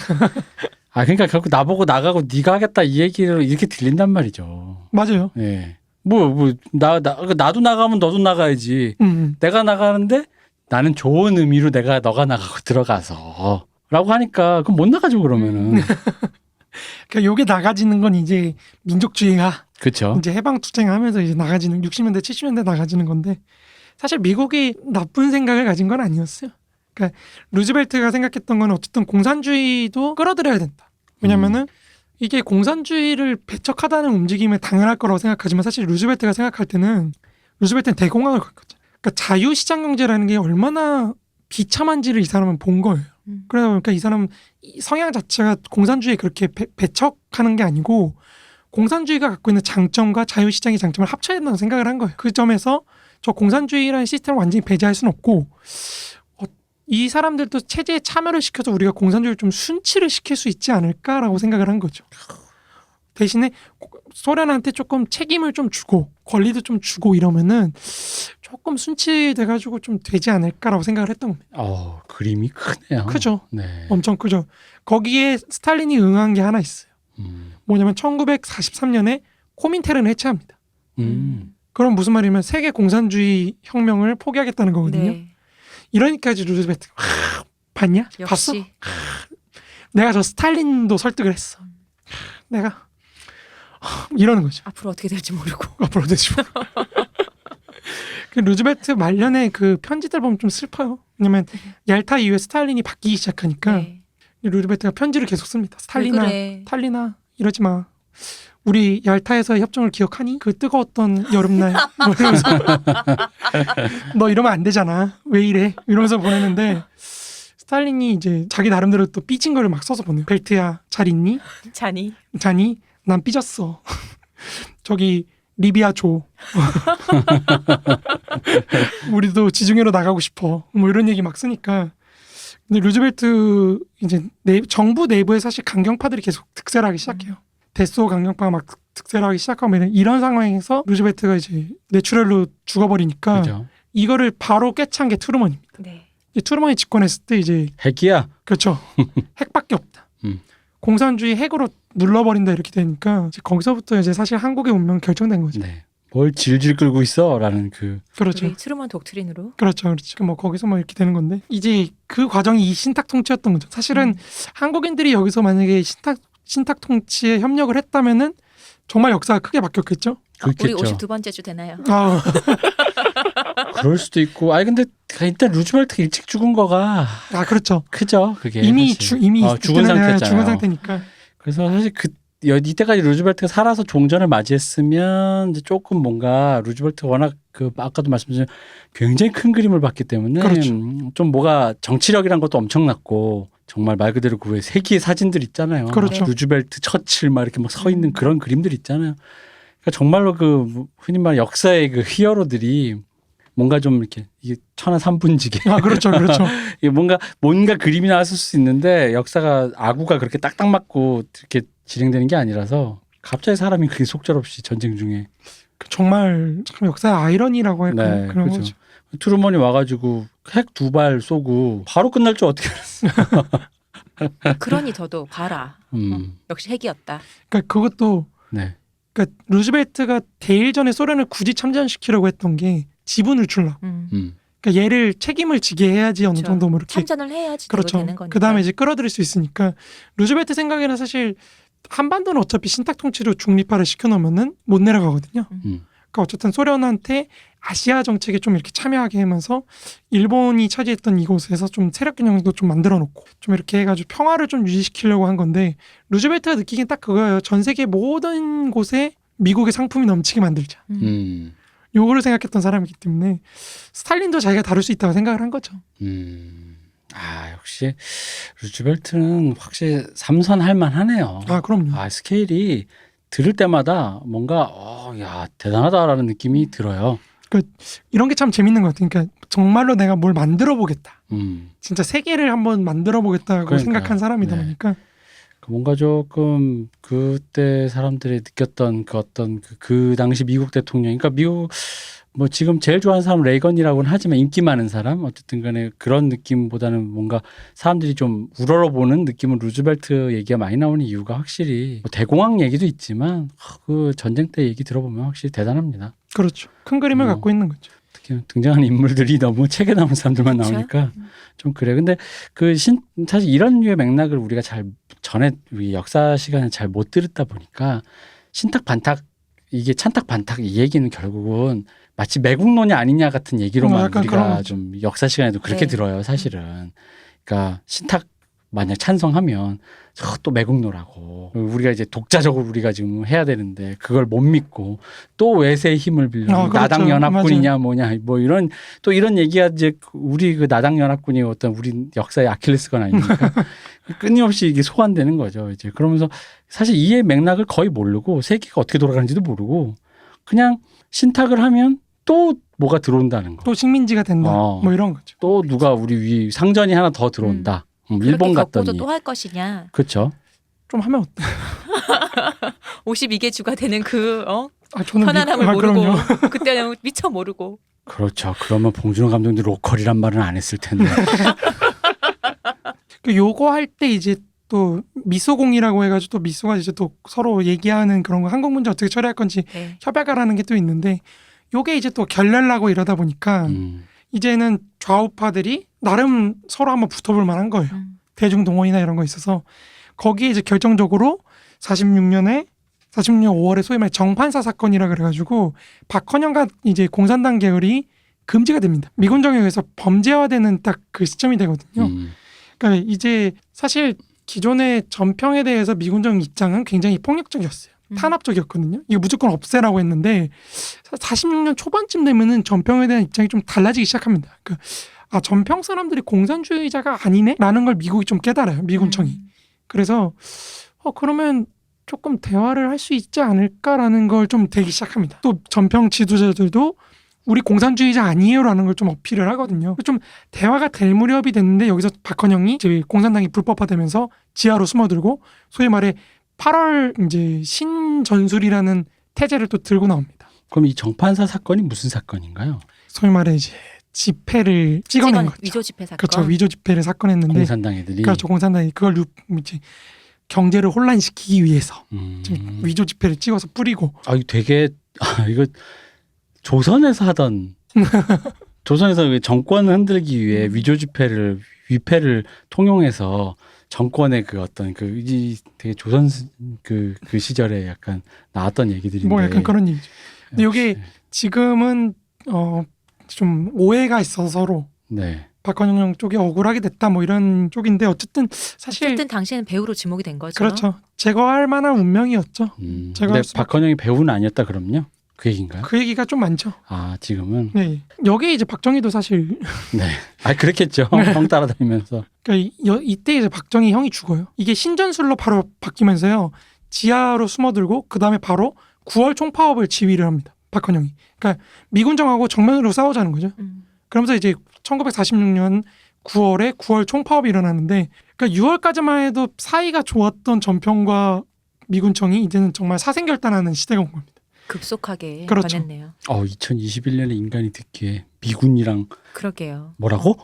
아 그러니까 결국 나보고 나가고 네가 하겠다 이 얘기를 이렇게 들린단 말이죠. 맞아요. 예. 나도 나가면 너도 나가야지. 내가 나가는데 나는 좋은 의미로 너가 나가고 들어가서 라고 하니까 그럼 못 나가죠 그러면은. 그러니까 요게 나가지는 건 이제 민족주의가 그렇죠. 이제 해방 투쟁하면서 이제 나가지는 60년대 70년대 나가지는 건데 사실 미국이 나쁜 생각을 가진 건 아니었어요. 그러니까 루즈벨트가 생각했던 건 어쨌든 공산주의도 끌어들여야 된다. 왜냐면은 이게 공산주의를 배척하다는 움직임에 당연할 거라고 생각하지만 사실 루즈벨트가 생각할 때는 루즈벨트는 대공황을 겪었죠. 그러니까 자유시장 경제라는 게 얼마나 비참한지를 이 사람은 본 거예요. 그러다 보니까 이 사람은 성향 자체가 공산주의에 그렇게 배척하는 게 아니고 공산주의가 갖고 있는 장점과 자유시장의 장점을 합쳐야 된다고 생각을 한 거예요. 그 점에서 저 공산주의라는 시스템을 완전히 배제할 수는 없고 이 사람들도 체제에 참여를 시켜서 우리가 공산주의를 좀 순치를 시킬 수 있지 않을까라고 생각을 한 거죠. 대신에 소련한테 조금 책임을 좀 주고 권리도 좀 주고 이러면은 조금 순치돼가지고 좀 되지 않을까라고 생각을 했던 겁니다. 그림이 크네요. 크죠. 네. 엄청 크죠. 거기에 스탈린이 응한 게 하나 있어요. 뭐냐면 1943년에 코민테른을 해체합니다. 그럼 무슨 말이냐면 세계 공산주의 혁명을 포기하겠다는 거거든요. 네. 이러니까 이제 루즈벨트가 봤냐? 봤어? 역시. 내가 저 스탈린도 설득을 했어. 내가 이러는 거죠. 앞으로 어떻게 될지 모르고. 앞으로 되지 뭐. 그 루즈벨트 말년에 그 편지들 보면 좀 슬퍼요. 왜냐면 얄타 이후에 스탈린이 바뀌기 시작하니까 네. 루즈벨트가 편지를 계속 씁니다. 스탈린아, 왜 그래? 스탈린아 이러지 마. 우리 얄타에서의 협정을 기억하니? 그 뜨거웠던 여름날 뭐 이러면서 너 이러면 안 되잖아. 왜 이래? 이러면서 보내는데 스탈린이 이제 자기 나름대로 또 삐진 거를 막 써서 보내요. 벨트야 잘 있니? 자니? 자니? 난 삐졌어. 저기 리비아 줘. 우리도 지중해로 나가고 싶어. 뭐 이런 얘기 막 쓰니까. 근데 루즈벨트 이제 정부 내부에 사실 강경파들이 계속 득세를 하기 시작해요. 데소 강경파가 막 득세를 하기 시작하고 이런 상황에서 루즈벨트가 이제 뇌출혈로 죽어버리니까 그죠. 이거를 바로 꿰찬 게 트루먼입니다. 네. 이 트루먼이 집권했을 때 이제 핵이야. 그렇죠. 핵밖에 없다. 공산주의 핵으로 눌러버린다 이렇게 되니까 이제 거기서부터 이제 사실 한국의 운명 결정된 거죠. 네. 뭘 질질 끌고 있어라는 그렇죠. 우리 트루먼 독트린으로. 그렇죠. 뭐 거기서 뭐 이렇게 되는 건데 이제 그 과정이 이 신탁 통치였던 거죠. 사실은 한국인들이 여기서 만약에 신탁 통치에 협력을 했다면은 정말 역사가 크게 바뀌었겠죠. 우리 그렇겠죠. 52번째 주 되나요? 아, 그럴 수도 있고. 근데 일단 루즈벨트가 일찍 죽은 거가 그렇죠. 크죠. 그게 이미 사실. 이미 죽은 상태잖아요. 죽은 상태니까. 그래서 사실 이때까지 루즈벨트가 살아서 종전을 맞이했으면 이제 조금 뭔가 루즈벨트가 워낙 아까도 말씀드린 굉장히 큰 그림을 봤기 때문에 그렇죠. 좀 뭐가 정치력이란 것도 엄청났고 정말 말 그대로 그 외 세기의 사진들 있잖아요. 그렇죠. 루즈벨트, 처칠 막 이렇게 막 서 있는 그런 그림들 있잖아요. 그러니까 정말로 흔히 말하는 역사의 그 히어로들이 뭔가 좀 이렇게 이게 천하 삼분지게 그렇죠. 그렇죠. 이게 뭔가 그림이 나왔을 수 있는데 역사가 아구가 그렇게 딱딱 맞고 이렇게 진행되는 게 아니라서 갑자기 사람이 그렇게 속절없이 전쟁 중에 정말 참 역사의 아이러니라고 할까요? 네, 그런 그렇죠. 거죠. 트루먼이 와가지고 핵 2발 쏘고 바로 끝날 줄 어떻게 알았어? 그러니 저도 봐라. 역시 핵이었다. 그러니까 그것도 네. 그러니까 루즈벨트가 대일전에 소련을 굳이 참전시키려고 했던 게 지분을 줄라. 그러니까 얘를 책임을 지게 해야지 어느 그렇죠. 정도 뭐 이렇게 참전을 해야지 그렇죠. 되는 거니까. 그 다음에 이제 끌어들일 수 있으니까 루즈벨트 생각에는 사실 한반도는 어차피 신탁 통치로 중립화를 시켜놓으면은 못 내려가거든요. 그러니까 어쨌든 소련한테 아시아 정책에 좀 이렇게 참여하게 하면서 일본이 차지했던 이곳에서 좀 세력 균형도 좀 만들어 놓고 좀 이렇게 해가지고 평화를 좀 유지시키려고 한 건데 루즈벨트가 느끼기엔 딱 그거예요. 전 세계 모든 곳에 미국의 상품이 넘치게 만들자. 요거를 생각했던 사람이기 때문에 스탈린도 자기가 다룰 수 있다고 생각을 한 거죠. 아 역시 루즈벨트는 확실히 삼선할 만하네요. 아 그럼요. 아 스케일이 들을 때마다 뭔가 야 대단하다라는 느낌이 들어요. 이런 게 참 재밌는 것 같아요. 그러니까 정말로 내가 뭘 만들어 보겠다. 진짜 세계를 한번 만들어 보겠다고 그러니까요. 생각한 사람이다 네. 보니까 뭔가 조금 그때 사람들이 느꼈던 그 어떤 그 당시 미국 대통령, 그러니까 미국 뭐 지금 제일 좋아하는 사람 레이건이라고는 하지만 인기 많은 사람 어쨌든 간에 그런 느낌보다는 뭔가 사람들이 좀 우러러보는 느낌은 루즈벨트 얘기가 많이 나오는 이유가 확실히 뭐 대공황 얘기도 있지만 그 전쟁 때 얘기 들어보면 확실히 대단합니다. 그렇죠. 큰 그림을 갖고 있는 거죠. 특히 등장하는 인물들이 너무 책에 나온 사람들만 그쵸? 나오니까 좀 그래. 근데 사실 이런 류의 맥락을 우리가 잘 전에 우리 역사 시간에 잘 못 들었다 보니까 신탁 반탁 이게 찬탁 반탁 이 얘기는 결국은 마치 매국노냐 아니냐 같은 얘기로만 약간 그런 우리가 거죠. 좀 역사 시간에도 그렇게 네. 들어요. 사실은. 그러니까 신탁 만약 찬성하면 또 매국노라고 우리가 이제 독자적으로 우리가 지금 해야 되는데 그걸 못 믿고 또 외세의 힘을 빌려 그렇죠. 나당 연합군이냐 뭐냐 뭐 이런 또 이런 얘기가 이제 우리 그 나당 연합군이 어떤 우리 역사의 아킬레스건 아닙니까? 끊임없이 이게 소환되는 거죠. 이제 그러면서 사실 이해 맥락을 거의 모르고 세계가 어떻게 돌아가는지도 모르고 그냥 신탁을 하면 또 뭐가 들어온다는 거. 또 식민지가 된다. 뭐 이런 거죠. 또 누가 우리 위 상전이 하나 더 들어온다. 일본 그렇게 겪고도 갔더니. 또 할 것이냐. 그렇죠. 좀 하면 어때? 52개 주가 되는 그 저는 편안함을 모르고 그럼요. 그때는 미처 모르고. 그렇죠. 그러면 봉준호 감독도 로컬이란 말은 안 했을 텐데. 요거 할 때 이제 또 미소공이라고 해가지고 또 미소가 이제 또 서로 얘기하는 그런 거 한국 문제 어떻게 처리할 건지 네. 협약하라는 게 또 있는데 요게 이제 또 결렬나고 이러다 보니까 이제는 좌우파들이 나름 서로 한번 붙어볼 만한 거예요. 대중 동원이나 이런 거 있어서 거기에 이제 결정적으로 46년 5월에 소위 말해 정판사 사건이라 그래가지고 박헌영과 이제 공산당 계열이 금지가 됩니다. 미군정에 의해서 범죄화되는 딱 그 시점이 되거든요. 그러니까 이제 사실 기존의 전평에 대해서 미군정 입장은 굉장히 폭력적이었어요. 탄압적이었거든요. 이거 무조건 없애라고 했는데 46년 초반쯤 되면은 전평에 대한 입장이 좀 달라지기 시작합니다. 그러니까 전평 사람들이 공산주의자가 아니네? 라는 걸 미국이 좀 깨달아요. 미군청이. 그래서 그러면 조금 대화를 할 수 있지 않을까라는 걸 좀 되기 시작합니다. 또 전평 지도자들도 우리 공산주의자 아니에요라는 걸 좀 어필을 하거든요. 좀 대화가 될 무렵이 됐는데 여기서 박헌영이 이제 공산당이 불법화되면서 지하로 숨어들고 소위 말해 8월 이제 신전술이라는 태제를 또 들고 나옵니다. 그럼 이 정판사 사건이 무슨 사건인가요? 소위 말해 이제 집회를 찍어낸 거죠. 위조 집회 사건. 그렇죠. 위조 집회를 사건했는데 공산당 애들이. 그렇죠. 공산당이 그걸 이제 경제를 혼란시키기 위해서 지금 위조 집회를 찍어서 뿌리고. 이거 되게 이거 조선에서 하던 조선에서 정권을 흔들기 위해 위조 집회를 위패를 통용해서 정권의 그 어떤 되게 조선 그 시절에 약간 나왔던 얘기들인데 뭐 약간 그런 얘기죠. 근데 이게 지금은 좀 오해가 있어서 서로 네. 박헌영 쪽이 억울하게 됐다 뭐 이런 쪽인데 어쨌든 사실 어쨌든 당시에는 배우로 지목이 된 거죠. 그렇죠. 제거할 만한 운명이었죠. 근데 박헌영이 배우는 아니었다 그럼요? 그 얘기인가요? 그 얘기가 좀 많죠. 지금은 네. 여기 이제 박정희도 사실 네. 그렇겠죠. 형 따라다니면서. 그러니까 이때 이제 박정희 형이 죽어요. 이게 신전술로 바로 바뀌면서요. 지하로 숨어들고 그 다음에 바로 9월 총파업을 지휘를 합니다. 박헌영이. 그러니까 미군정하고 정면으로 싸우자는 거죠. 그러면서 이제 1946년 9월에 9월 총파업이 일어나는데 그러니까 6월까지만 해도 사이가 좋았던 전평과 미군청이 이제는 정말 사생결단하는 시대가 온 겁니다. 급속하게 그렇죠. 변했네요. 2021년에 인간이 듣기에 미군이랑 그러게요. 뭐라고?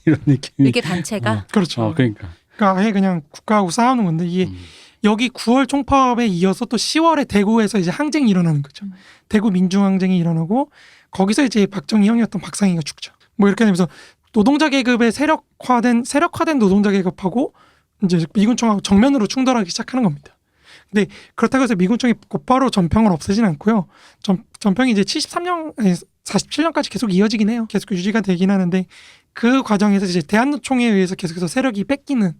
이런 느낌이. 이게 단체가 그렇죠. 그러니까. 그러니까 아예 그냥 국가하고 싸우는 건데 이게 여기 9월 총파업에 이어서 또 10월에 대구에서 이제 항쟁이 일어나는 거죠. 대구 민중항쟁이 일어나고 거기서 이제 박정희 형이었던 박상희가 죽죠. 뭐 이렇게 되면서 노동자 계급의 세력화된 노동자 계급하고 이제 미군청하고 정면으로 충돌하기 시작하는 겁니다. 근데 그렇다고 해서 미군청이 곧바로 전평을 없애진 않고요. 전평이 이제 73년, 47년까지 계속 이어지긴 해요. 계속 유지가 되긴 하는데 그 과정에서 이제 대한노총에 의해서 계속해서 세력이 뺏기는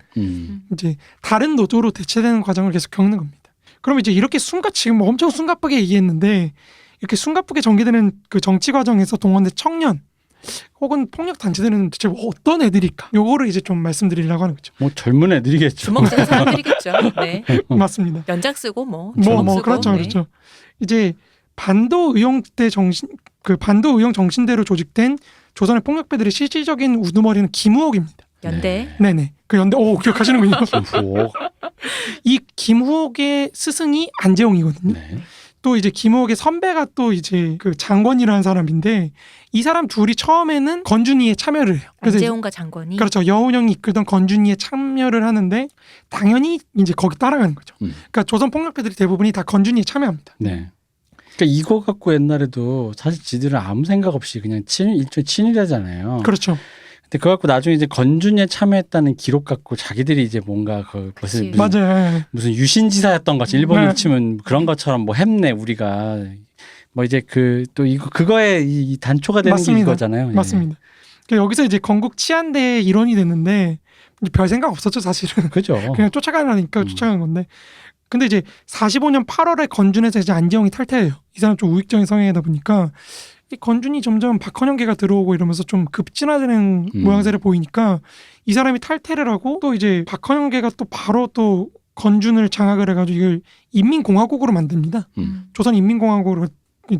이제 다른 노조로 대체되는 과정을 계속 겪는 겁니다. 그럼 이제 이렇게 지금 엄청 숨가쁘게 얘기했는데 이렇게 숨가쁘게 전개되는 그 정치 과정에서 동원된 청년 혹은 폭력 단체들은 대체 어떤 애들일까? 요거를 이제 좀 말씀드리려고 하는 거죠. 뭐 젊은 애들이겠죠. 주먹 쓰는 사람들이겠죠. 네. 맞습니다. 연장 쓰고 뭐. 뭐 주먹 쓰고, 그렇죠, 네. 그렇죠. 이제 반도 의용 정신대로 조직된 조선의 폭력배들의 실질적인 우두머리는 김우옥입니다. 연대. 네네. 그 연대, 기억하시는군요. 김후옥. 이 김우옥의 스승이 안재홍이거든요. 네. 또 이제 김우옥의 선배가 또 이제 그 장권이라는 사람인데 이 사람 둘이 처음에는 건준이에 참여를 해요. 그래서 안재홍과 장권이. 그렇죠. 여운형이 이끌던 건준이에 참여를 하는데 당연히 이제 거기 따라가는 거죠. 그러니까 조선 폭력배들이 대부분이 다 건준이에 참여합니다. 네. 그러니까 이거 갖고 옛날에도 사실 지들은 아무 생각 없이 그냥 일종의 친일하잖아요. 그렇죠. 근데 그거 갖고 나중에 이제 건준에 참여했다는 기록 갖고 자기들이 이제 뭔가 그것을 그치. 맞아요. 무슨 유신지사였던 것이 일본으로 네. 치면 그런 것처럼 뭐 했네 우리가 뭐 이제 또 이거 그거에 이 단초가 되는 게 맞습니다. 이거잖아요. 예. 맞습니다. 그러니까 여기서 이제 건국 치안대의 일원이 됐는데 별 생각 없었죠 사실은. 그죠. 그냥 쫓아가라니까 쫓아간 건데. 근데 이제 45년 8월에 건준에서 이제 안재홍이 탈퇴해요. 이 사람 좀 우익적인 성향이다 보니까 이 건준이 점점 박헌영계가 들어오고 이러면서 좀 급진화되는 모양새를 보이니까 이 사람이 탈퇴를 하고 또 이제 박헌영계가 또 바로 또 건준을 장악을 해가지고 이걸 인민공화국으로 만듭니다. 조선인민공화국으로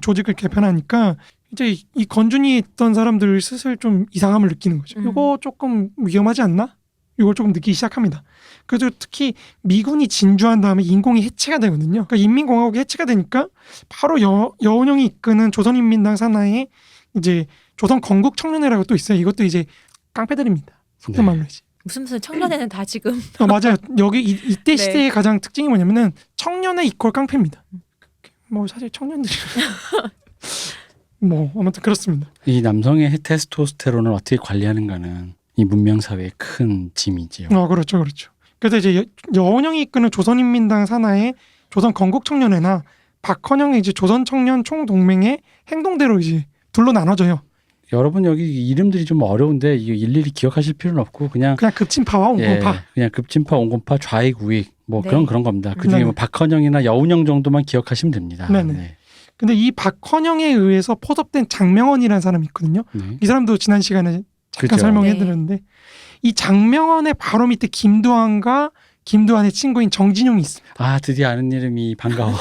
조직을 개편하니까 이제 이 건준이 있던 사람들 슬슬 좀 이상함을 느끼는 거죠. 이거 조금 위험하지 않나? 이걸 조금 느끼기 시작합니다. 그래서 특히 미군이 진주한 다음에 인공이 해체가 되거든요. 그러니까 인민공화국이 해체가 되니까 바로 여운형이 이끄는 조선인민당 산하에 이제 조선 건국청년회라고 또 있어요. 이것도 이제 깡패들입니다. 속된 말로 이제. 무슨 청년회는 다 지금. 맞아요. 여기 이때 네. 시대의 가장 특징이 뭐냐면은 청년회 이퀄 깡패입니다. 뭐 사실 청년들이 뭐 아무튼 그렇습니다. 이 남성의 테스토스테론을 어떻게 관리하는가는 이 문명 사회의 큰 짐이지요. 그렇죠, 그렇죠. 그래서 이제 여운형이 이끄는 조선인민당 산하의 조선 건국청년회나 박헌영의 이제 조선청년 총동맹의 행동대로 이제 둘로 나눠져요. 여러분 여기 이름들이 좀 어려운데 이거 일일이 기억하실 필요는 없고 그냥 급진파와 온건파. 그냥 급진파, 온건파, 좌익, 우익 뭐 네. 그런 겁니다. 그중에 네. 뭐 박헌영이나 여운형 정도만 기억하시면 됩니다. 네네. 네. 근데 이 박헌영에 의해서 포섭된 장명원이라는 사람이 있거든요. 네. 이 사람도 지난 시간에 잠깐 그죠. 설명해드렸는데 이 장명원의 바로 밑에 김두한과 김두한의 친구인 정진용이 있습니다. 아 드디어 아는 이름이 반가워.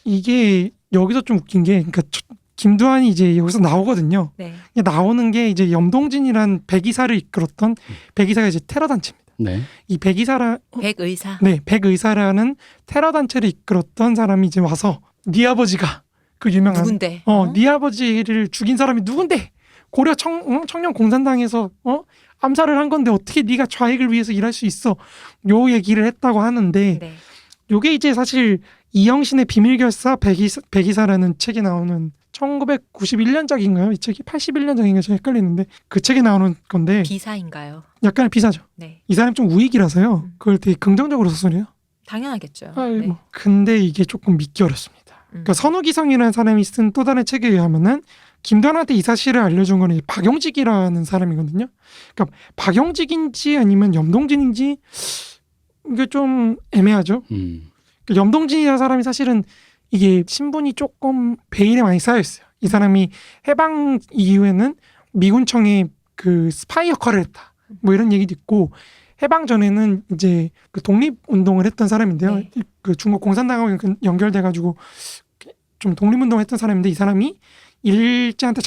이게 여기서 좀 웃긴 게 그러니까 김두한이 이제 여기서 나오거든요. 네. 나오는 게 이제 염동진이란 백의사를 이끌었던 백의사가 이제 테러 단체입니다. 네. 이 백의사. 백의사라는 테러 단체를 이끌었던 사람이 이제 와서 네 아버지가 그 유명한 누군데? 네 아버지를 죽인 사람이 누군데? 고려 청년 공산당에서 암살을 한 건데 어떻게 네가 좌익을 위해서 일할 수 있어? 요 얘기를 했다고 하는데 네. 요게 이제 사실 이영신의 비밀결사 백의사라는 책에 나오는 1991년작인가요? 이 책이 81년작인가 제가 헷갈리는데 그 책에 나오는 건데 비사인가요? 약간의 비사죠. 네. 이 사람이 좀 우익이라서요. 그걸 되게 긍정적으로 서술해요. 당연하겠죠. 뭐. 네. 근데 이게 조금 믿기 어렵습니다. 그러니까 선우기성이라는 사람이 쓴 또 다른 책에 의하면은 김두한한테 이 사실을 알려준 거는 박용직이라는 사람이거든요. 그러니까 박용직인지 아니면 염동진인지 이게 좀 애매하죠. 그러니까 염동진이라는 사람이 사실은 이게 신분이 조금 베일에 많이 쌓여 있어요. 이 사람이 해방 이후에는 미군청에 그 스파이 역할을 했다. 뭐 이런 얘기도 있고 해방 전에는 이제 그 독립 운동을 했던 사람인데요. 네. 그 중국 공산당하고 연결돼 가지고 좀 독립 운동을 했던 사람인데 이 사람이 일제한테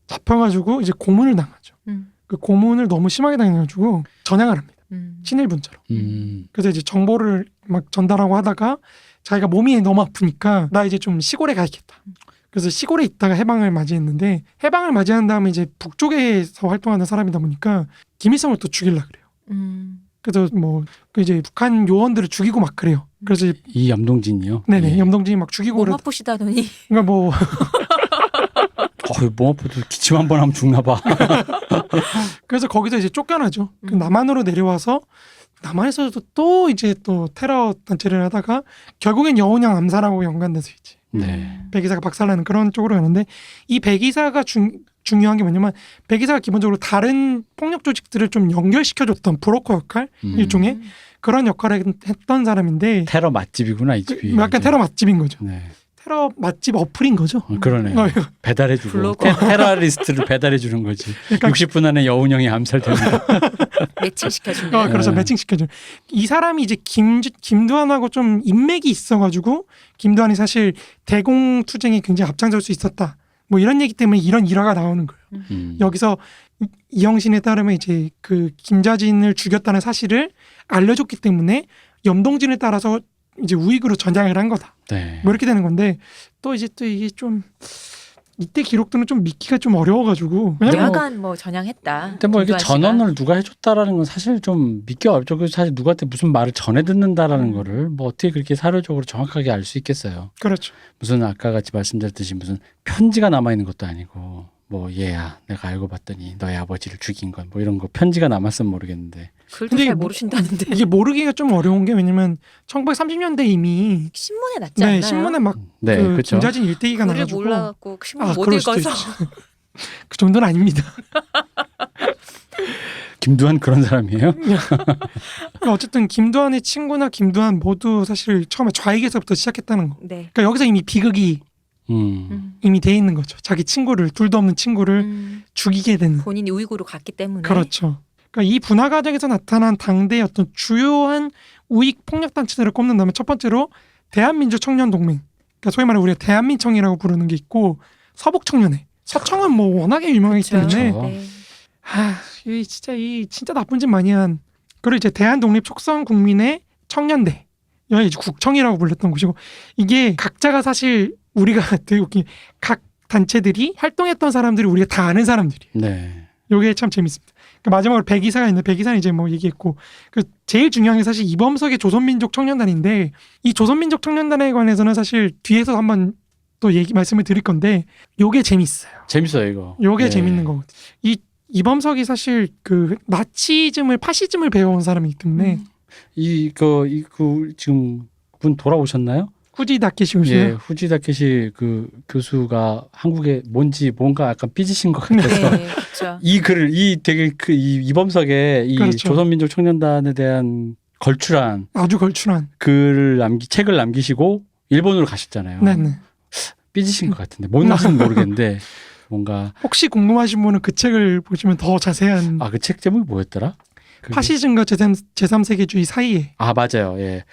잡혀가지고 이제 고문을 당하죠. 그 고문을 너무 심하게 당해가지고 전향을 합니다. 친일분자로. 그래서 이제 정보를 막 전달하고 하다가 자기가 몸이 너무 아프니까 나 이제 좀 시골에 가야겠다. 그래서 시골에 있다가 해방을 맞이했는데 해방을 맞이한 다음에 이제 북쪽에서 활동하는 사람이다 보니까 김일성을 또 죽이려고 그래요. 그래서 뭐 그 이제 북한 요원들을 죽이고 막 그래요. 그래서 이 염동진이요. 네네 예. 염동진이 막 죽이고 몸 아프시다더니. 그러니까 뭐 몸 아파도 기침 한 번 하면 죽나 봐. 그래서 거기서 이제 쫓겨나죠. 그 남한으로 내려와서 남한에서도 또 이제 또 테러 단체를 하다가 결국엔 여운형 암살하고 연관돼서 이제 네. 백이사가 박살나는 그런 쪽으로 가는데 이 백이사가 중요한 게 뭐냐면 백이사가 기본적으로 다른 폭력 조직들을 좀 연결시켜줬던 브로커 역할 일종의 그런 역할을 했던 사람인데 테러 맛집이구나 이 집이. 약간 테러 맛집인 거죠. 네. 테러 맛집 어플인 거죠. 그러네요. 배달해주고 블로거. 테러리스트를 배달해주는 거지. 약간 60분 안에 여운형이 암살됩니다. 매칭시켜준다. 그래서 네. 매칭시켜줘. 이 사람이 이제 김두한하고 좀 인맥이 있어가지고 김두한이 사실 대공투쟁에 굉장히 앞장설 수 있었다. 뭐 이런 얘기 때문에 이런 일화가 나오는 거예요. 여기서 이영신에 따르면 이제 그 김자진을 죽였다는 사실을 알려줬기 때문에 염동진을 따라서 이제 우익으로 전향을 한 거다. 네. 뭐 이렇게 되는 건데 또 이제 또 이게 좀 이때 기록들은 좀 믿기가 좀 어려워가지고 왜냐면 야간 뭐 전향했다. 근데 뭐 이게 김두한 씨가. 전언을 누가 해줬다라는 건 사실 좀 믿기 어렵죠. 그 사실 누구한테 무슨 말을 전해 듣는다라는 거를 뭐 어떻게 그렇게 사료적으로 정확하게 알 수 있겠어요. 그렇죠. 무슨 아까 같이 말씀드렸듯이 무슨 편지가 남아 있는 것도 아니고 뭐 얘야 내가 알고 봤더니 너의 아버지를 죽인 건 뭐 이런 거 편지가 남았으면 모르겠는데. 글도 근데 잘 뭐- 모르신다는데 이게 모르기가 좀 어려운 게 왜냐면 1930년대 이미 신문에 났지 네 않나요? 신문에 막 네, 그 그렇죠. 김자진 일대기가 글을 나가지고 몰라갖고 신문 못 그럴 수도 읽어서 있죠. 그 정도는 아닙니다. 김두한 그런 사람이에요? 어쨌든 김두한의 친구나 김두한 모두 사실 처음에 좌익에서부터 시작했다는 거. 네. 그러니까 여기서 이미 비극이 이미 돼 있는 거죠. 자기 친구를 둘도 없는 친구를 죽이게 되는. 본인이 우익으로 갔기 때문에 그렇죠. 그러니까 이 분화 과정에서 나타난 당대의 어떤 주요한 우익 폭력 단체들을 꼽는다면 첫 번째로 대한민주청년동맹, 그러니까 소위 말해 우리가 대한민청이라고 부르는 게 있고 서북청년회. 서청은 뭐 워낙에 유명하기 그렇죠. 때문에 그렇죠. 네. 이 진짜 나쁜 짓 많이 한. 그리고 이제 대한독립촉선국민의 청년대, 이제 국청이라고 불렸던 곳이고 이게 각자가 사실 우리가 되게 웃긴 각 단체들이 활동했던 사람들이 우리가 다 아는 사람들이에요. 네. 요게 참 재밌습니다. 그러니까 마지막으로 백이사가 있는데 백이사는 이제 뭐 얘기했고 그 제일 중요한 게 사실 이범석의 조선민족 청년단인데 이 조선민족 청년단에 관해서는 사실 뒤에서 한번 또 말씀을 드릴 건데 요게 재밌어요. 재밌어요 이거. 요게 네. 재밌는 거거든요. 이범석이 사실 그 나치즘을 파시즘을 배워온 사람이기 때문에 지금 분 돌아오셨나요? 후지 다케시 교수요. 예, 후지 다케시 그 교수가 한국에 뭔가 약간 삐지신 것 같아서 네, 그렇죠. 이 글을 되게 이 이범석의 이 그렇죠. 조선민족 청년단에 대한 걸출한 아주 걸출한. 책을 남기시고 일본으로 가셨잖아요. 네네. 삐지신 것 같은데 뭔지는 모르겠는데 뭔가 혹시 궁금하신 분은 그 책을 보시면 더 자세한 그 책 제목이 뭐였더라? 파시즘과 제3세계주의 사이에. 아 맞아요. 예.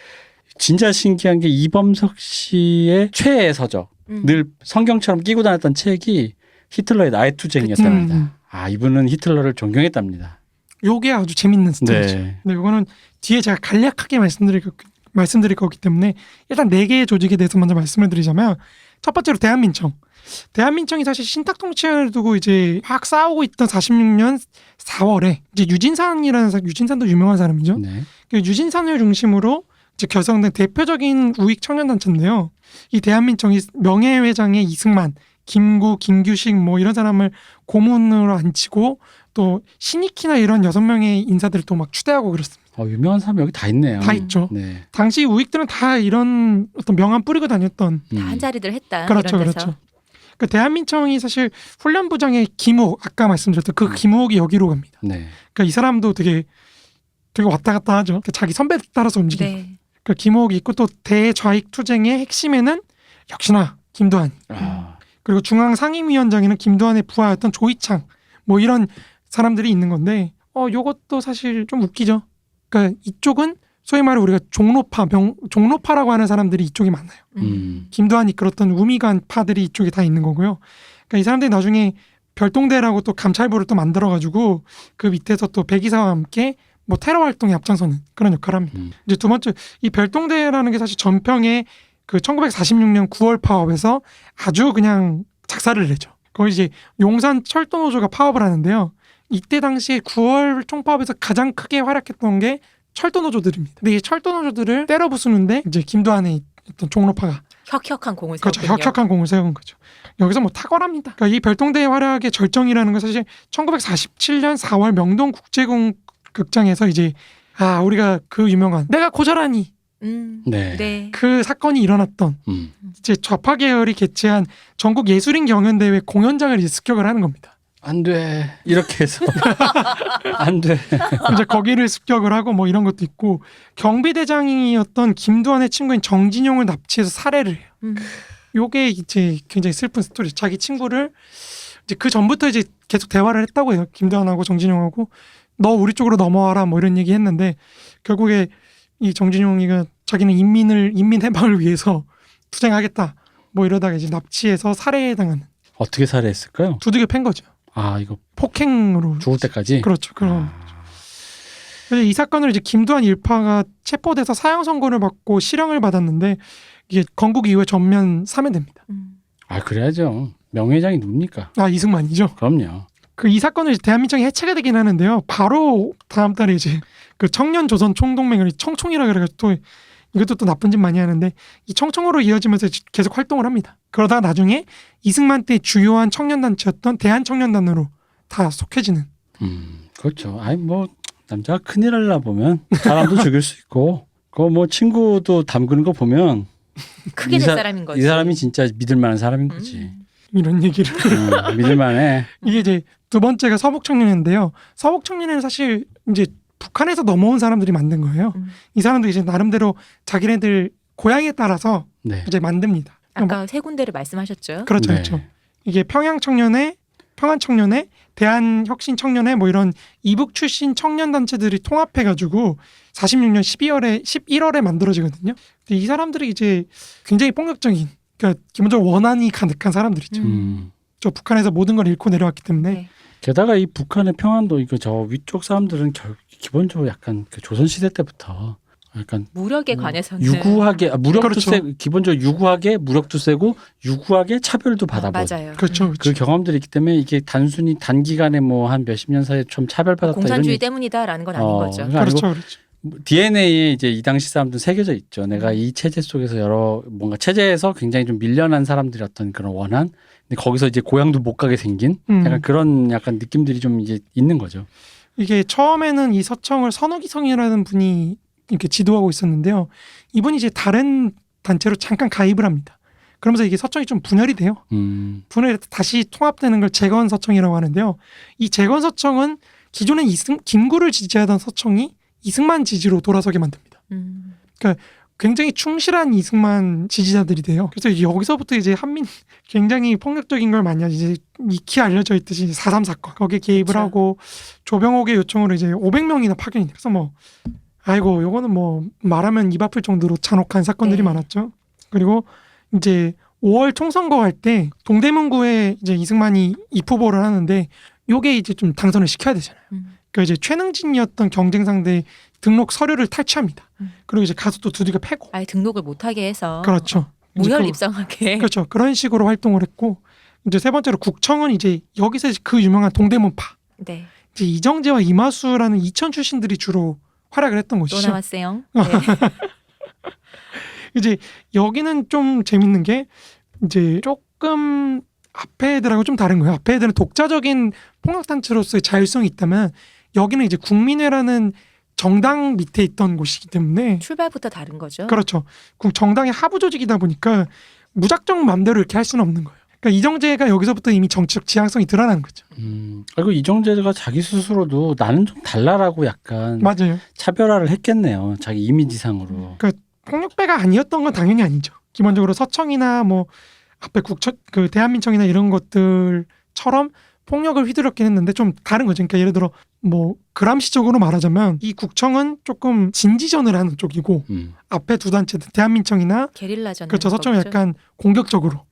진짜 신기한 게 이범석 씨의 최애 서적 늘 성경처럼 끼고 다녔던 책이 히틀러의 나의 투쟁이었답니다. 아 이분은 히틀러를 존경했답니다. 요게 아주 재밌는 스토리죠. 네. 근데 이거는 뒤에 제가 간략하게 말씀드릴 거기 때문에 일단 4개의 조직에 대해서 먼저 말씀을 드리자면 첫 번째로 대한민청. 대한민청이 사실 신탁 통치를 두고 이제 막 싸우고 있던 46년 4월에 이제 유진산도 유명한 사람이죠. 네. 그 유진산을 중심으로 이제 결성된 대표적인 우익 청년 단체인데요. 이 대한민청이 명예회장의 이승만, 김구, 김규식 뭐 이런 사람을 고문으로 앉히고 또 신익희나 이런 6명의 인사들을 또 막 추대하고 그렇습니다. 유명한 사람 여기 다 있네요. 다 있죠. 네. 당시 우익들은 다 이런 어떤 명함 뿌리고 다녔던. 다 한 자리들 했다. 그렇죠, 이런 데서. 그렇죠. 그 대한민청이 사실 훈련부장의 김우옥, 아까 말씀드렸던 그 김우옥이 여기로 갑니다. 네. 그러니까 이 사람도 되게 왔다 갔다 하죠. 그러니까 자기 선배 따라서 움직이고. 네. 그 김우옥이 있고 또 대좌익 투쟁의 핵심에는 역시나 김두한. 아, 그리고 중앙 상임위원장에는 김두한의 부하였던 조이창. 뭐 이런 사람들이 있는 건데 요것도 사실 좀 웃기죠. 그러니까 이쪽은 소위 말해 우리가 종로파라고 하는 사람들이 이쪽이 많아요. 김두한이 이끌었던 우미관파들이 이쪽에 다 있는 거고요. 그러니까 이 사람들이 나중에 별동대라고 또 감찰부를 또 만들어가지고 그 밑에서 또 백이사와 함께 뭐 테러 활동에 앞장서는 그런 역할을 합니다. 이제 두 번째 이 별동대라는 게 사실 전평에 그 1946년 9월 파업에서 아주 그냥 작사를 내죠. 거기 이제 용산 철도노조가 파업을 하는데요. 이때 당시에 9월 총파업에서 가장 크게 활약했던 게 철도노조들입니다. 근데 이 철도노조들을 때려 부수는데 이제 김두한의 어떤 종로파가 혁혁한 공을 그렇죠. 세웠군요. 혁혁한 공을 세운 거죠. 여기서 뭐 탁월합니다. 그러니까 이 별동대의 활약의 절정이라는 건 사실 1947년 4월 명동 국제공극장에서 이제 우리가 그 유명한 내가 고자라니 네. 네. 그 사건이 일어났던 이제 좌파 계열이 개최한 전국 예술인 경연대회 공연장을 이제 습격을 하는 겁니다. 안 돼. 이렇게 해서 안 돼. 이제 거기를 습격을 하고 뭐 이런 것도 있고 경비대장이었던 김두한의 친구인 정진용을 납치해서 살해를 해요. 요게 이제 굉장히 슬픈 스토리. 자기 친구를 이제 그 전부터 이제 계속 대화를 했다고 해요. 김두한하고 정진용하고 너 우리 쪽으로 넘어와라 뭐 이런 얘기 했는데 결국에 이 정진용이가 자기는 인민 해방을 위해서 투쟁하겠다 뭐 이러다가 이제 납치해서 살해당하는 어떻게 살해했을까요? 두들겨 팬 거죠. 이거 폭행으로 죽을 때까지. 그렇죠. 그럼 그래서 이 사건을 이제 김두한 일파가 체포돼서 사형 선고를 받고 실형을 받았는데 이게 건국 이후에 전면 사면됩니다. 그래야죠. 명예회장이 누굽니까? 이승만이죠. 그럼요. 그 이 사건은 이제 대한민정이 해체가 되긴 하는데요. 바로 다음 달에 이제 그 청년 조선 총동맹을 청총이라 그래가지고 또 이것도 또 나쁜 짓 많이 하는데 이 청총으로 이어지면서 계속 활동을 합니다. 그러다 나중에 이승만 때 주요한 청년단체였던 대한청년단으로 다 속해지는. 그렇죠. 뭐 남자가 큰일 하려 보면 사람도 죽일 수 있고 그 뭐 친구도 담그는 거 보면 크게 될 사람인 거지. 이 사람이 진짜 믿을 만한 사람인 거지. 이런 얘기를. 믿을 만해. 이게 이제 두 번째가 서북청년회인데요. 서북청년회는 사실 이제 북한에서 넘어온 사람들이 만든 거예요. 이 사람도 이제 나름대로 자기네들 고향에 따라서 네. 이제 만듭니다. 아까 세 군데를 말씀하셨죠. 그렇죠, 네. 그렇죠. 이게 평양청년회, 평안청년회, 대한혁신청년회 뭐 이런 이북 출신 청년단체들이 통합해가지고 46년 11월에 만들어지거든요. 근데 이 사람들이 이제 굉장히 폭력적인, 그러니까 기본적으로 원한이 가득한 사람들이죠. 저 북한에서 모든 걸 잃고 내려왔기 때문에. 네. 게다가 이 북한의 평안도 이거 저 위쪽 사람들은 기본적으로 약간 그 조선시대 때부터 약간 무력에 관해서는 유구하게 무력도 그렇죠. 기본적으로 유구하게 무력도 세고 유구하게 차별도 받아본 맞아요. 그렇죠, 그 그렇죠. 경험들이 있기 때문에 이게 단순히 단기간에 뭐 한 몇십 년 사이에 좀 차별받았다 공산주의 이런 때문이다라는 건 아닌 거죠. 그러니까 그렇죠, 그렇죠. DNA에 이제 이 당시 사람들 새겨져 있죠. 내가 이 체제 속에서 뭔가 체제에서 굉장히 좀 밀려난 사람들이 어떤 그런 원한, 근데 거기서 이제 고향도 못 가게 생긴 약간 그런 약간 느낌들이 좀 이제 있는 거죠. 이게 처음에는 이 서청을 선우기성이라는 분이 이렇게 지도하고 있었는데요. 이분이 이제 다른 단체로 잠깐 가입을 합니다. 그러면서 이게 서청이 좀 분열이 돼요. 분열이 다시 통합되는 걸 재건서청이라고 하는데요. 이 재건서청은 기존에 김구를 지지하던 서청이 이승만 지지로 돌아서게 만듭니다. 그러니까 굉장히 충실한 이승만 지지자들이 돼요. 그래서 여기서부터 이제 한민 굉장히 폭력적인 걸 많이 하지. 이제 익히 알려져 있듯이 4.3 사건 거기에 개입을 그렇죠. 하고 조병옥의 요청으로 이제 500명이나 파견이 돼요. 그래서 뭐 아이고 요거는 뭐 말하면 입 아플 정도로 잔혹한 사건들이 네. 많았죠. 그리고 이제 5월 총선거 할 때 동대문구에 이제 이승만이 입후보를 하는데 요게 이제 좀 당선을 시켜야 되잖아요. 그러니까 이제 최능진이었던 경쟁 상대 등록 서류를 탈취합니다. 그리고 이제 가서 또 두들겨 패고. 아예 등록을 못하게 해서 그렇죠. 이제 무혈 입성하게. 그렇죠. 그런 식으로 활동을 했고 이제 세 번째로 국청은 이제 여기서 이제 그 유명한 동대문파. 네. 이제 이정재와 이마수라는 이천 출신들이 주로 활약을 했던 또 것이죠. 나왔어요. 네. 이제 여기는 좀 재밌는 게 이제 조금 앞에 애들하고 좀 다른 거예요. 앞에 애들은 독자적인 폭력단체로서의 자율성이 있다면 여기는 이제 국민회라는 정당 밑에 있던 곳이기 때문에 출발부터 다른 거죠. 그렇죠. 정당의 하부 조직이다 보니까 무작정 맘대로 이렇게 할 수는 없는 거예요. 그러니까 이정재가 여기서부터 이미 정치적 지향성이 드러나는 거죠. 그리고 이정재가 자기 스스로도 나는 좀 달라라고 약간 맞아요. 차별화를 했겠네요. 자기 이미지상으로. 폭력배가 아니었던 건 당연히 아니죠. 기본적으로 서청이나 뭐 앞에 그 대한민청이나 이런 것들처럼 폭력을 휘두르긴 했는데 좀 다른 거죠. 그러니까 예를 들어 뭐 그람시적으로 말하자면 이 국청은 조금 진지전을 하는 쪽이고 앞에 두 단체들 대한민청이나 게릴라전. 그렇죠. 서청은 약간 공격적으로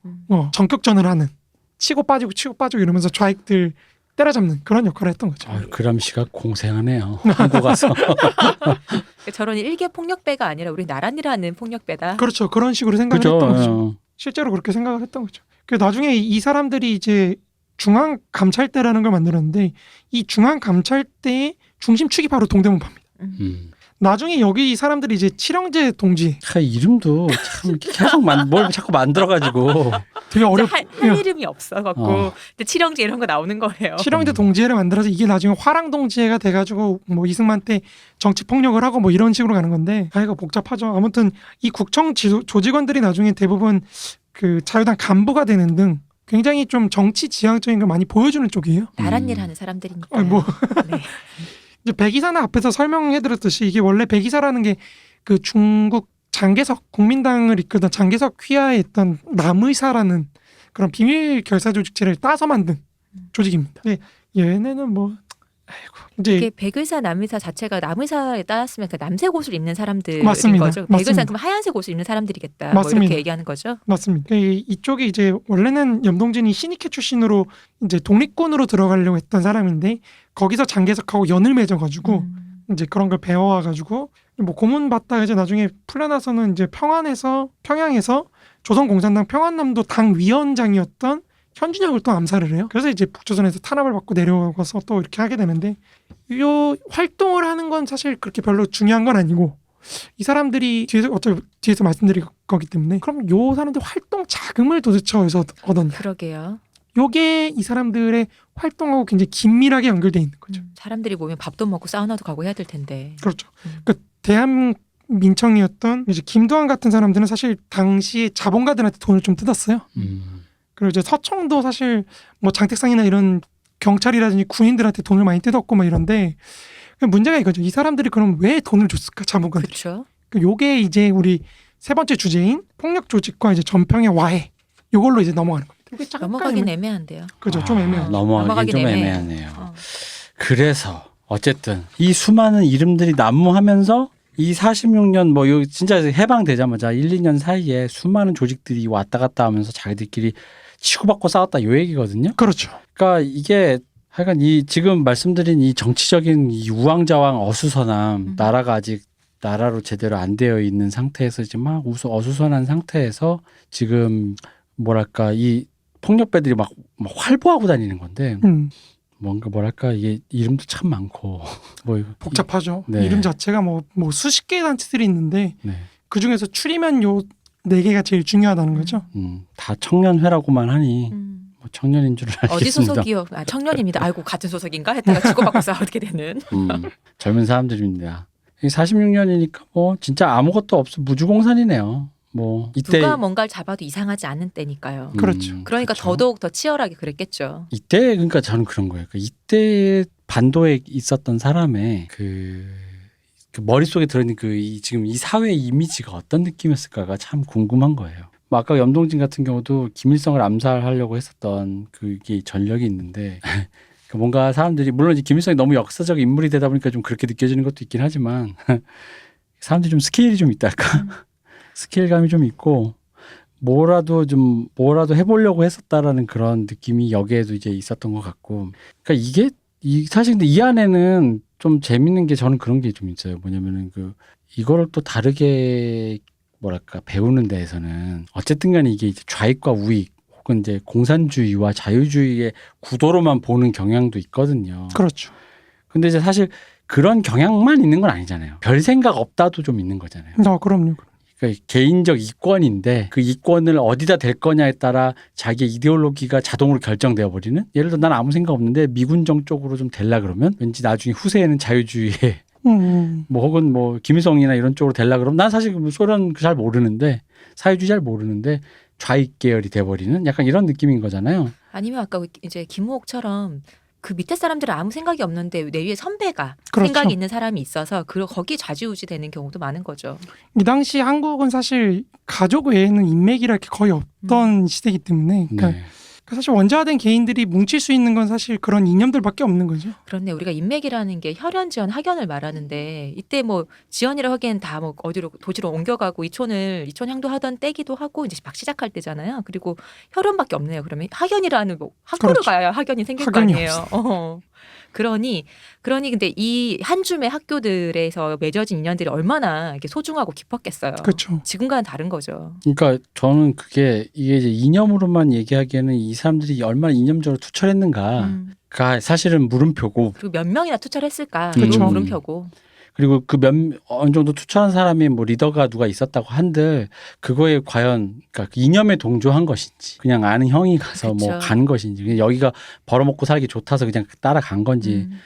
전격전을 하는 치고 빠지고 이러면서 좌익들 때려잡는 그런 역할을 했던 거죠. 그람시가 공생하네요. 한국 가서. 저런 일개 폭력배가 아니라 우리 나란히라는 폭력배다. 그렇죠. 그런 식으로 생각을 그죠. 했던 거죠. 실제로 그렇게 생각을 했던 거죠. 그래서 나중에 이 사람들이 이제 중앙감찰대라는 걸 만들었는데 이 중앙감찰대의 중심축이 바로 동대문파입니다. 나중에 여기 이 사람들이 이제 칠형제 동지 이름도 참 계속 뭘 자꾸 만들어가지고 되게 할 이름이 없어갖고 어. 근데 칠형제 이런 거 나오는 거예요. 칠형제 동지회를 만들어서 이게 나중에 화랑 동지회가 돼가지고 뭐 이승만 때 정치 폭력을 하고 뭐 이런 식으로 가는 건데 이거 복잡하죠. 아무튼 이 국청 조직원들이 나중에 대부분 그 자유당 간부가 되는 등 굉장히 좀 정치 지향적인 걸 많이 보여주는 쪽이에요. 나란 일 하는 사람들이니까. 뭐 네. 이제 백이사는 앞에서 설명해드렸듯이 이게 원래 백이사라는 게 그 중국 장개석 국민당을 이끌던 장개석 휘하에 있던 남의사라는 그런 비밀 결사 조직체를 따서 만든 조직입니다. 근데 얘네는 뭐 이제 이게 백의사 남의사 자체가 남의사에 따랐으면 그 남색 옷을 입는 사람들인 맞습니다. 거죠. 맞습니다. 백의사는 그럼 하얀색 옷을 입는 사람들이겠다. 뭐 맞습니다. 이렇게 얘기하는 거죠. 맞습니다. 이쪽이 이제 원래는 염동진이 신익회 출신으로 이제 독립군으로 들어가려고 했던 사람인데 거기서 장개석하고 연을 맺어가지고 이제 그런 걸 배워와가지고 뭐 고문 받다 이제 나중에 풀려나서는 이제 평양에서 조선공산당 평안남도 당 위원장이었던 현준혁을 또 암살을 해요. 그래서 이제 북조선에서 탄압을 받고 내려와서 또 이렇게 하게 되는데 요 활동을 하는 건 사실 그렇게 별로 중요한 건 아니고 이 사람들이 뒤에서 말씀드릴 거기 때문에 그럼 요 사람들 활동 자금을 도대체 어디서 얻었냐? 그러게요. 요게 이 사람들의 활동하고 굉장히 긴밀하게 연결돼 있는 거죠. 사람들이 모이면 밥도 먹고 사우나도 가고 해야 될 텐데. 그렇죠. 그 대한민청이었던 이제 김두한 같은 사람들은 사실 당시에 자본가들한테 돈을 좀 뜯었어요. 그리고 이제 서청도 사실 뭐 장택상이나 이런 경찰이라든지 군인들한테 돈을 많이 뜯었고 막 이런데 문제가 이거죠. 이 사람들이 그럼 왜 돈을 줬을까 자본가들이. 그렇죠. 요게 이제 우리 세 번째 주제인 폭력 조직과 이제 전평의 와해 요걸로 이제 넘어가는 겁니다. 이게 넘어가긴 애매한데요. 그죠. 좀 애매하죠. 넘어가긴 좀 애매해. 애매하네요. 그래서 어쨌든 이 수많은 이름들이 난무하면서 이 46년 뭐 진짜 해방되자마자 1, 2년 사이에 수많은 조직들이 왔다 갔다 하면서 자기들끼리 치고받고 싸웠다 요 얘기거든요. 그렇죠. 그러니까 이게 하여간 이 지금 말씀드린 이 정치적인 이 우왕좌왕 어수선함 나라가 아직 나라로 제대로 안 되어 있는 상태에서 이제 막 어수선한 상태에서 지금 뭐랄까 이 폭력배들이 막 활보하고 다니는 건데 뭔가 뭐랄까 이게 이름도 참 많고 뭐 이거 복잡하죠. 네. 이름 자체가 뭐 수십 개의 단체들이 있는데 네. 그 중에서 추리면 요 4개가 제일 중요하다는 거죠. 다 청년회라고만 하니 뭐 청년인 줄 알겠습니다. 어디 소속이요? 청년입니다. 아이고 같은 소속인가 했다가 치고받고 싸우게 되는. 젊은 사람들입니다. 46년이니까 뭐 진짜 아무것도 없어 무주공산이네요. 뭐 이때 누가 뭔가를 잡아도 이상하지 않은 때니까요. 그렇죠. 그러니까 그렇죠. 더더욱 더 치열하게 그랬겠죠. 이때 그러니까 저는 그런 거예요. 이때 반도에 있었던 사람의 그 머릿속에 들어있는 지금 이 사회의 이미지가 어떤 느낌이었을까가 참 궁금한 거예요. 뭐 아까 염동진 같은 경우도 김일성을 암살하려고 했었던 그게 전력이 있는데 뭔가 사람들이 물론 이제 김일성이 너무 역사적 인물이 되다 보니까 좀 그렇게 느껴지는 것도 있긴 하지만 사람들이 좀 스케일이 좀 있달까? 스케일감이 좀 있고 뭐라도 해보려고 했었다라는 그런 느낌이 여기에도 이제 있었던 것 같고 그러니까 이게 사실 근데 이 안에는 좀 재밌는 게 저는 그런 게 좀 있어요. 뭐냐면은 이거를 또 다르게 뭐랄까 배우는 데에서는 어쨌든 간에 이게 이제 좌익과 우익 혹은 이제 공산주의와 자유주의의 구도로만 보는 경향도 있거든요. 그렇죠. 근데 이제 사실 그런 경향만 있는 건 아니잖아요. 별 생각 없다도 좀 있는 거잖아요. 그럼요. 그러니까 개인적 이권인데 그 이권을 어디다 댈 거냐에 따라 자기의 이데올로기가 자동으로 결정되어 버리는. 예를 들어 난 아무 생각 없는데 미군정 쪽으로 좀 될라 그러면 왠지 나중에 후세에는 자유주의에 뭐 혹은 뭐 김일성이나 이런 쪽으로 될라 그러면 난 사실 소련 잘 모르는데 사회주의 잘 모르는데 좌익 계열이 돼 버리는 약간 이런 느낌인 거잖아요. 아니면 아까 이제 김우옥처럼 그 밑에 사람들은 아무 생각이 없는데 내 위에 선배가 그렇죠. 생각이 있는 사람이 있어서 거기 좌지우지 되는 경우도 많은 거죠. 이 당시 한국은 사실 가족 외에는 인맥이랄 게 거의 없던 시대이기 때문에 그러니까 네. 사실 원자화된 개인들이 뭉칠 수 있는 건 사실 그런 이념들밖에 없는 거죠. 그런데 우리가 인맥이라는 게 혈연, 지연, 학연을 말하는데 이때 뭐 지연이라 하기엔 다 뭐 어디로 도시로 옮겨가고 이촌향도 하던 때기도 하고 이제 막 시작할 때잖아요. 그리고 혈연밖에 없네요. 그러면 학연이라는 뭐 학교를 그렇죠. 가야 학연이 생길 거 학연이 아니에요. 그러니 근데 이 한 줌의 학교들에서 맺어진 인연들이 얼마나 이게 소중하고 깊었겠어요. 그렇죠. 지금과는 다른 거죠. 그러니까 저는 이게 이제 이념으로만 얘기하기에는 이 사람들이 얼마나 이념적으로 투철했는가가 사실은 물음표고 그리고 몇 명이나 투철했을까? 그렇죠. 그리고 물음표고. 그리고 그 어느 정도 투철한 사람이 뭐 리더가 누가 있었다고 한들 그거에 과연 그러니까 그 이념에 동조한 것인지 그냥 아는 형이 가서 뭐 그쵸. 간 것인지 그냥 여기가 벌어먹고 살기 좋다서 그냥 따라간 건지 음.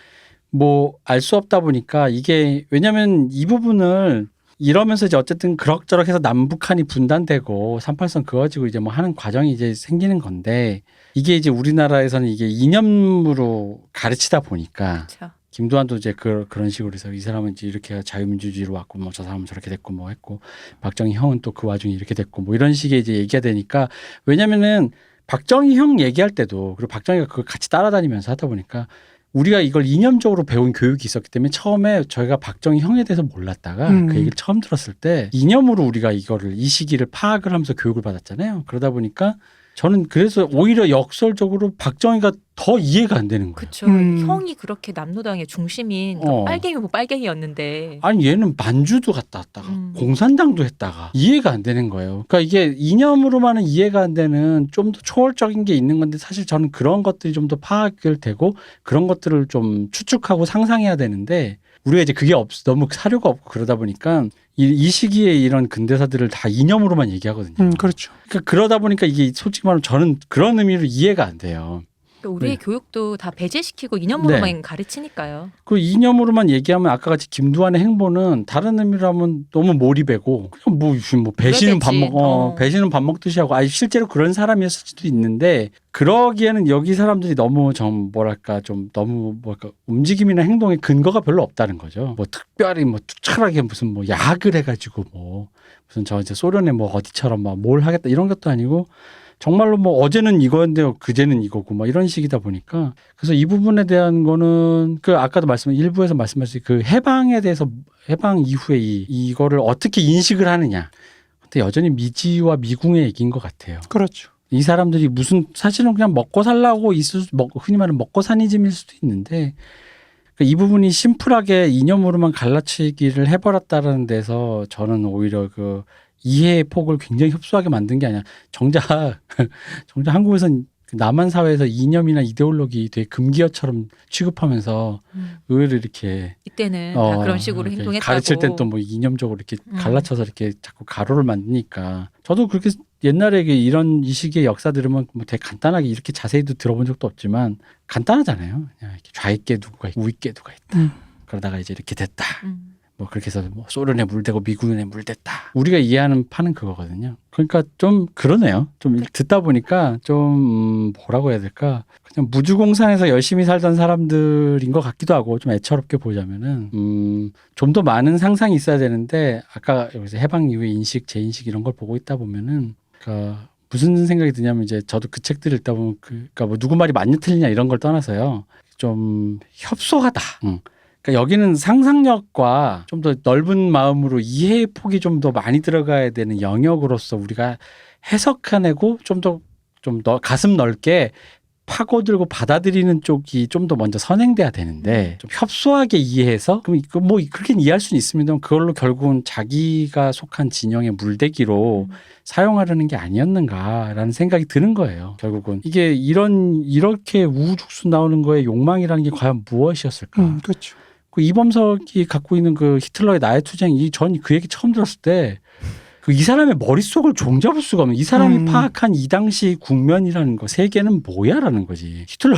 뭐 알 수 없다 보니까 이게 왜냐면 이 부분을 이러면서 이제 어쨌든 그럭저럭 해서 남북한이 분단되고 38선 그어지고 이제 뭐 하는 과정이 이제 생기는 건데 이게 이제 우리나라에서는 이게 이념으로 가르치다 보니까 그쵸. 김두한도 이제 그런 식으로 해서 이 사람은 이제 이렇게 자유민주주의로 왔고 뭐 저 사람은 저렇게 됐고 뭐 했고 박정희 형은 또 그 와중에 이렇게 됐고 뭐 이런 식의 이제 얘기가 되니까 왜냐면은 박정희 형 얘기할 때도 그리고 박정희가 그걸 같이 따라다니면서 하다 보니까 우리가 이걸 이념적으로 배운 교육이 있었기 때문에 처음에 저희가 박정희 형에 대해서 몰랐다가 그 얘기를 처음 들었을 때 이념으로 우리가 이 시기를 파악을 하면서 교육을 받았잖아요. 그러다 보니까 저는 그래서 오히려 역설적으로 박정희가 더 이해가 안 되는 거예요. 그쵸. 음. 형이 그렇게 남로당의 중심인 그러니까 빨갱이 뭐 빨갱이였는데 아니 얘는 만주도 갔다 왔다가 공산당도 했다가 이해가 안 되는 거예요. 그러니까 이게 이념으로만은 이해가 안 되는 좀 더 초월적인 게 있는 건데 사실 저는 그런 것들이 좀 더 파악을 되고 그런 것들을 좀 추측하고 상상해야 되는데 우리가 이제 그게 너무 사료가 없고 그러다 보니까 이 시기에 이런 근대사들을 다 이념으로만 얘기하거든요. 그렇죠. 그러니까 그러다 보니까 이게 솔직히 말하면 저는 그런 의미로 이해가 안 돼요. 그러니까 우리의 네. 교육도 다 배제시키고 이념으로만 가르치니까요. 그 이념으로만 얘기하면 아까 같이 김두한의 행보는 다른 의미로 하면 너무 몰입하고 그냥 뭐 배신은 배신은 밥 먹듯이 하고 아니 실제로 그런 사람이었을 수도 있는데 그러기에는 여기 사람들이 너무 좀 너무 움직임이나 행동에 근거가 별로 없다는 거죠. 뭐 특별히 뭐 투철하게 무슨 뭐 야학을 해가지고 뭐 무슨 저 이제 소련의 뭐 어디처럼 막 뭘 하겠다 이런 것도 아니고 정말로 뭐 어제는 이거였는데 그제는 이거고 막 이런 식이다 보니까 그래서 이 부분에 대한 거는 그 아까도 일부에서 말씀하신 그 해방에 대해서 해방 이후에 이거를 어떻게 인식을 하느냐. 근데 여전히 미지와 미궁의 얘기인 것 같아요. 그렇죠. 이 사람들이 무슨 사실은 그냥 먹고 살라고 흔히 말하는 먹고 사니즘일 수도 있는데 이 부분이 심플하게 이념으로만 갈라치기를 해버렸다는 데서 저는 오히려 그 이해의 폭을 굉장히 협소하게 만든 게 아니라 정작 한국에서는 남한 사회에서 이념이나 이데올로기 되게 금기어처럼 취급하면서 의외로 이렇게 이때는 다 그런 식으로 이렇게 행동했다고. 가르칠 땐 또 뭐 이념적으로 이렇게 갈라쳐서 이렇게 자꾸 가로를 만드니까 저도 그렇게 옛날에 이 시기의 역사 들으면 뭐 되게 간단하게 이렇게 자세히도 들어본 적도 없지만 간단하잖아요. 그냥 이렇게 좌익계 누가 있고 우익계 누가 있다. 그러다가 이제 이렇게 됐다. 뭐 그렇게 해서 뭐 소련에 물대고 미군에 물댔다. 우리가 이해하는 판은 그거거든요. 그러니까 좀 그러네요. 좀 듣다 보니까 좀 뭐라고 해야 될까? 그냥 무주공산에서 열심히 살던 사람들인 것 같기도 하고 좀 애처롭게 보자면은 좀 더 많은 상상이 있어야 되는데 아까 여기서 해방 이후의 인식, 재인식 이런 걸 보고 있다 보면은 그러니까 무슨 생각이 드냐면 이제 저도 그 책들을 읽다 보면 그러니까 뭐 누구 말이 맞냐 틀리냐 이런 걸 떠나서요. 좀 협소하다. 그러니까 여기는 상상력과 좀 더 넓은 마음으로 이해의 폭이 좀 더 많이 들어가야 되는 영역으로서 우리가 해석해내고 좀 더 가슴 넓게 파고들고 받아들이는 쪽이 좀 더 먼저 선행돼야 되는데 좀 협소하게 이해해서 그럼 뭐 그렇게 이해할 수는 있습니다만 그걸로 결국은 자기가 속한 진영의 물대기로 사용하려는 게 아니었는가라는 생각이 드는 거예요. 결국은 이게 이렇게 우후죽순 나오는 거에 욕망이라는 게 과연 무엇이었을까? 그렇죠. 그 이범석이 갖고 있는 그 히틀러의 나의 투쟁 전 그 얘기 처음 들었을 때 이 사람의 머릿속을 종잡을 수가 없는 이 사람이 파악한 이 당시 국면이라는 거 세계는 뭐야라는 거지. 히틀러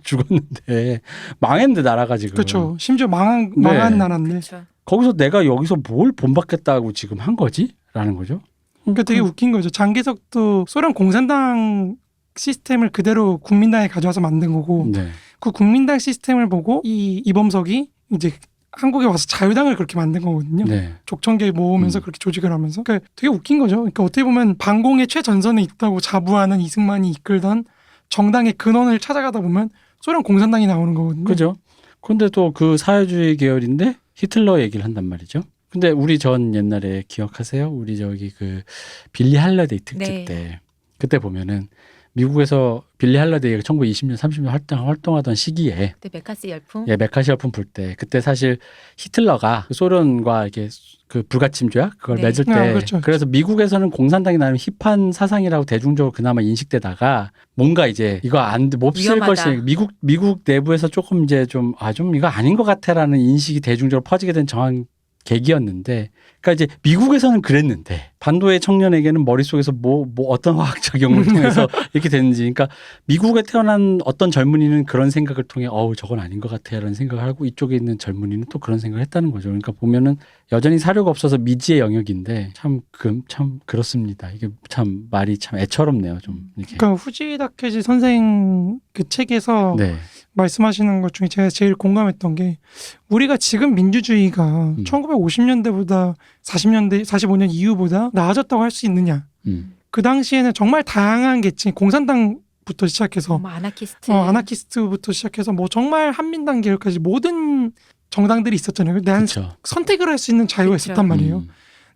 죽었는데 망했는데 나라가 지금. 그렇죠. 심지어 망한 나라인데. 그렇죠. 거기서 내가 여기서 뭘 본받겠다고 지금 한 거지? 라는 거죠. 그러니까 되게 웃긴 거죠. 장개석도 소련 공산당 시스템을 그대로 국민당에 가져와서 만든 거고 네. 그 국민당 시스템을 보고 이범석이 이제 한국에 와서 자유당을 그렇게 만든 거거든요. 네. 족청계 모으면서 그렇게 조직을 하면서. 그러니까 되게 웃긴 거죠. 그러니까 어떻게 보면 반공의 최전선에 있다고 자부하는 이승만이 이끌던 정당의 근원을 찾아가다 보면 소련 공산당이 나오는 거거든요. 그죠. 그런데 또 그 사회주의 계열인데 히틀러 얘기를 한단 말이죠. 근데 우리 전 옛날에 기억하세요? 우리 저기 그 빌리 할러데이 특집 네. 때 그때 보면은 미국에서 빌리 할러데이가 1920년 30년 활동하던 시기에 그때 메카시 열풍. 예, 메카시 열풍 불 때 그때 사실 히틀러가 그 소련과 이렇게 그 불가침 조약 그걸 네. 맺을 때 그렇죠. 그래서 미국에서는 공산당이 나름 힙한 사상이라고 대중적으로 그나마 인식되다가 뭔가 이제 이거 못 쓸 위험하다. 것이 미국 내부에서 조금 이제 좀 이거 아닌 것 같아라는 인식이 대중적으로 퍼지게 된 정한 계기였는데, 그러니까 이제 미국에서는 그랬는데 반도의 청년에게는 머릿속에서 뭐 어떤 화학 작용을 통해서 이렇게 됐는지, 그러니까 미국에 태어난 어떤 젊은이는 그런 생각을 통해 저건 아닌 것 같아라는 생각을 하고 이쪽에 있는 젊은이는 또 그런 생각을 했다는 거죠. 그러니까 보면은 여전히 사료가 없어서 미지의 영역인데 참 그렇습니다. 이게 참 말이 참 애처롭네요. 좀 이렇게. 그러니까 후지 다케지 선생 그 책에서 네. 말씀하시는 것 중에 제가 제일 공감했던 게 우리가 지금 민주주의가 1950년대보다 45년 이후보다 나아졌다고 할 수 있느냐. 그 당시에는 정말 다양한 계층, 공산당부터 시작해서 뭐 아나키스트. 아나키스트부터 시작해서 뭐 정말 한민당 계열까지 모든 정당들이 있었잖아요. 난 그렇죠. 선택을 할 수 있는 자유가 그쵸. 있었단 말이에요.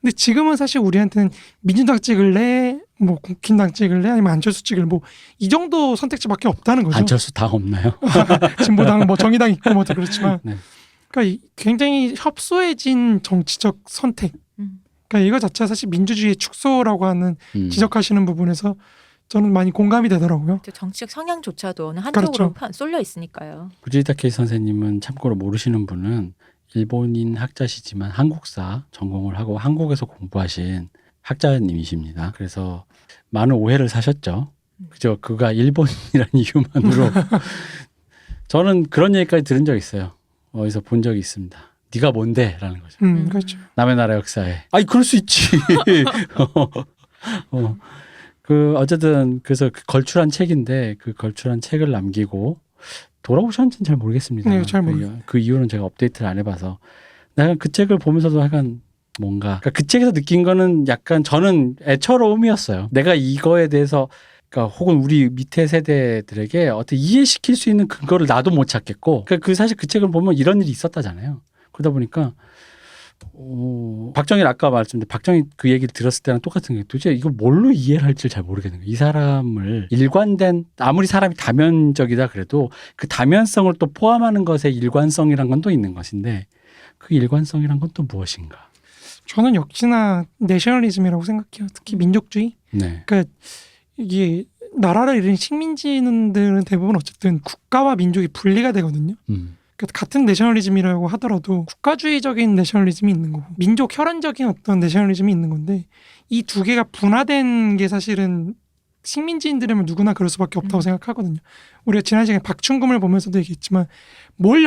근데 지금은 사실 우리한테는 민주당 찍을래, 뭐 국힘당 찍을래, 아니면 안철수 찍을래, 뭐 이 정도 선택지밖에 없다는 거죠. 안철수 당 없나요? 진보당, 뭐 정의당 있고 뭐다 그렇지만, 네. 그러니까 굉장히 협소해진 정치적 선택. 그러니까 이거 자체가 사실 민주주의의 축소라고 하는 지적하시는 부분에서 저는 많이 공감이 되더라고요. 정치적 성향조차도 어느 한쪽으로 그렇죠. 쏠려 있으니까요. 후지다케 선생님은 참고로 모르시는 분은 일본인 학자시지만 한국사 전공을 하고 한국에서 공부하신 학자님이십니다. 그래서 많은 오해를 사셨죠. 그죠? 그가 일본인이라는 이유만으로 저는 그런 얘기까지 들은 적 있어요. 어디서 본 적이 있습니다. 네가 뭔데? 라는 거죠. 그렇죠. 남의 나라 역사에. 아니 그럴 수 있지. 어쨌든 그래서 그 걸출한 책인데 그 걸출한 책을 남기고 돌아오셨는지는 잘 모르겠습니다. 네, 잘 모르겠어요. 그 이후는 제가 업데이트를 안 해봐서 내가 그 책을 보면서도 약간 뭔가 그러니까 그 책에서 느낀 거는 약간 저는 애처로움이었어요. 내가 이거에 대해서 그러니까 혹은 우리 밑에 세대들에게 어떻게 이해시킬 수 있는 근거를 나도 못 찾겠고 그러니까 사실 그 책을 보면 이런 일이 있었다잖아요. 그러다 보니까 박정희 아까 말씀드린 박정희 그 얘기를 들었을 때랑 똑같은 게 도대체 이거 뭘로 이해를 할지 잘 모르겠는 거예요. 이 사람을 일관된 아무리 사람이 다면적이다 그래도 그 다면성을 또 포함하는 것에 일관성이란 건 또 있는 것인데 그 일관성이란 건 또 무엇인가? 저는 역시나 내셔널리즘이라고 생각해요. 특히 민족주의. 네. 그러니까 이게 나라를 잃은 식민지들은 대부분 어쨌든 국가와 민족이 분리가 되거든요. 그러니까 같은 내셔널리즘이라고 하더라도 국가주의적인 내셔널리즘이 있는 거고 민족 혈안적인 어떤 내셔널리즘이 있는 건데 이 두 개가 분화된 게 사실은 식민지인들이면 누구나 그럴 수밖에 없다고 생각하거든요. 우리가 지난 시간에 박충금을 보면서도 얘기했지만 뭘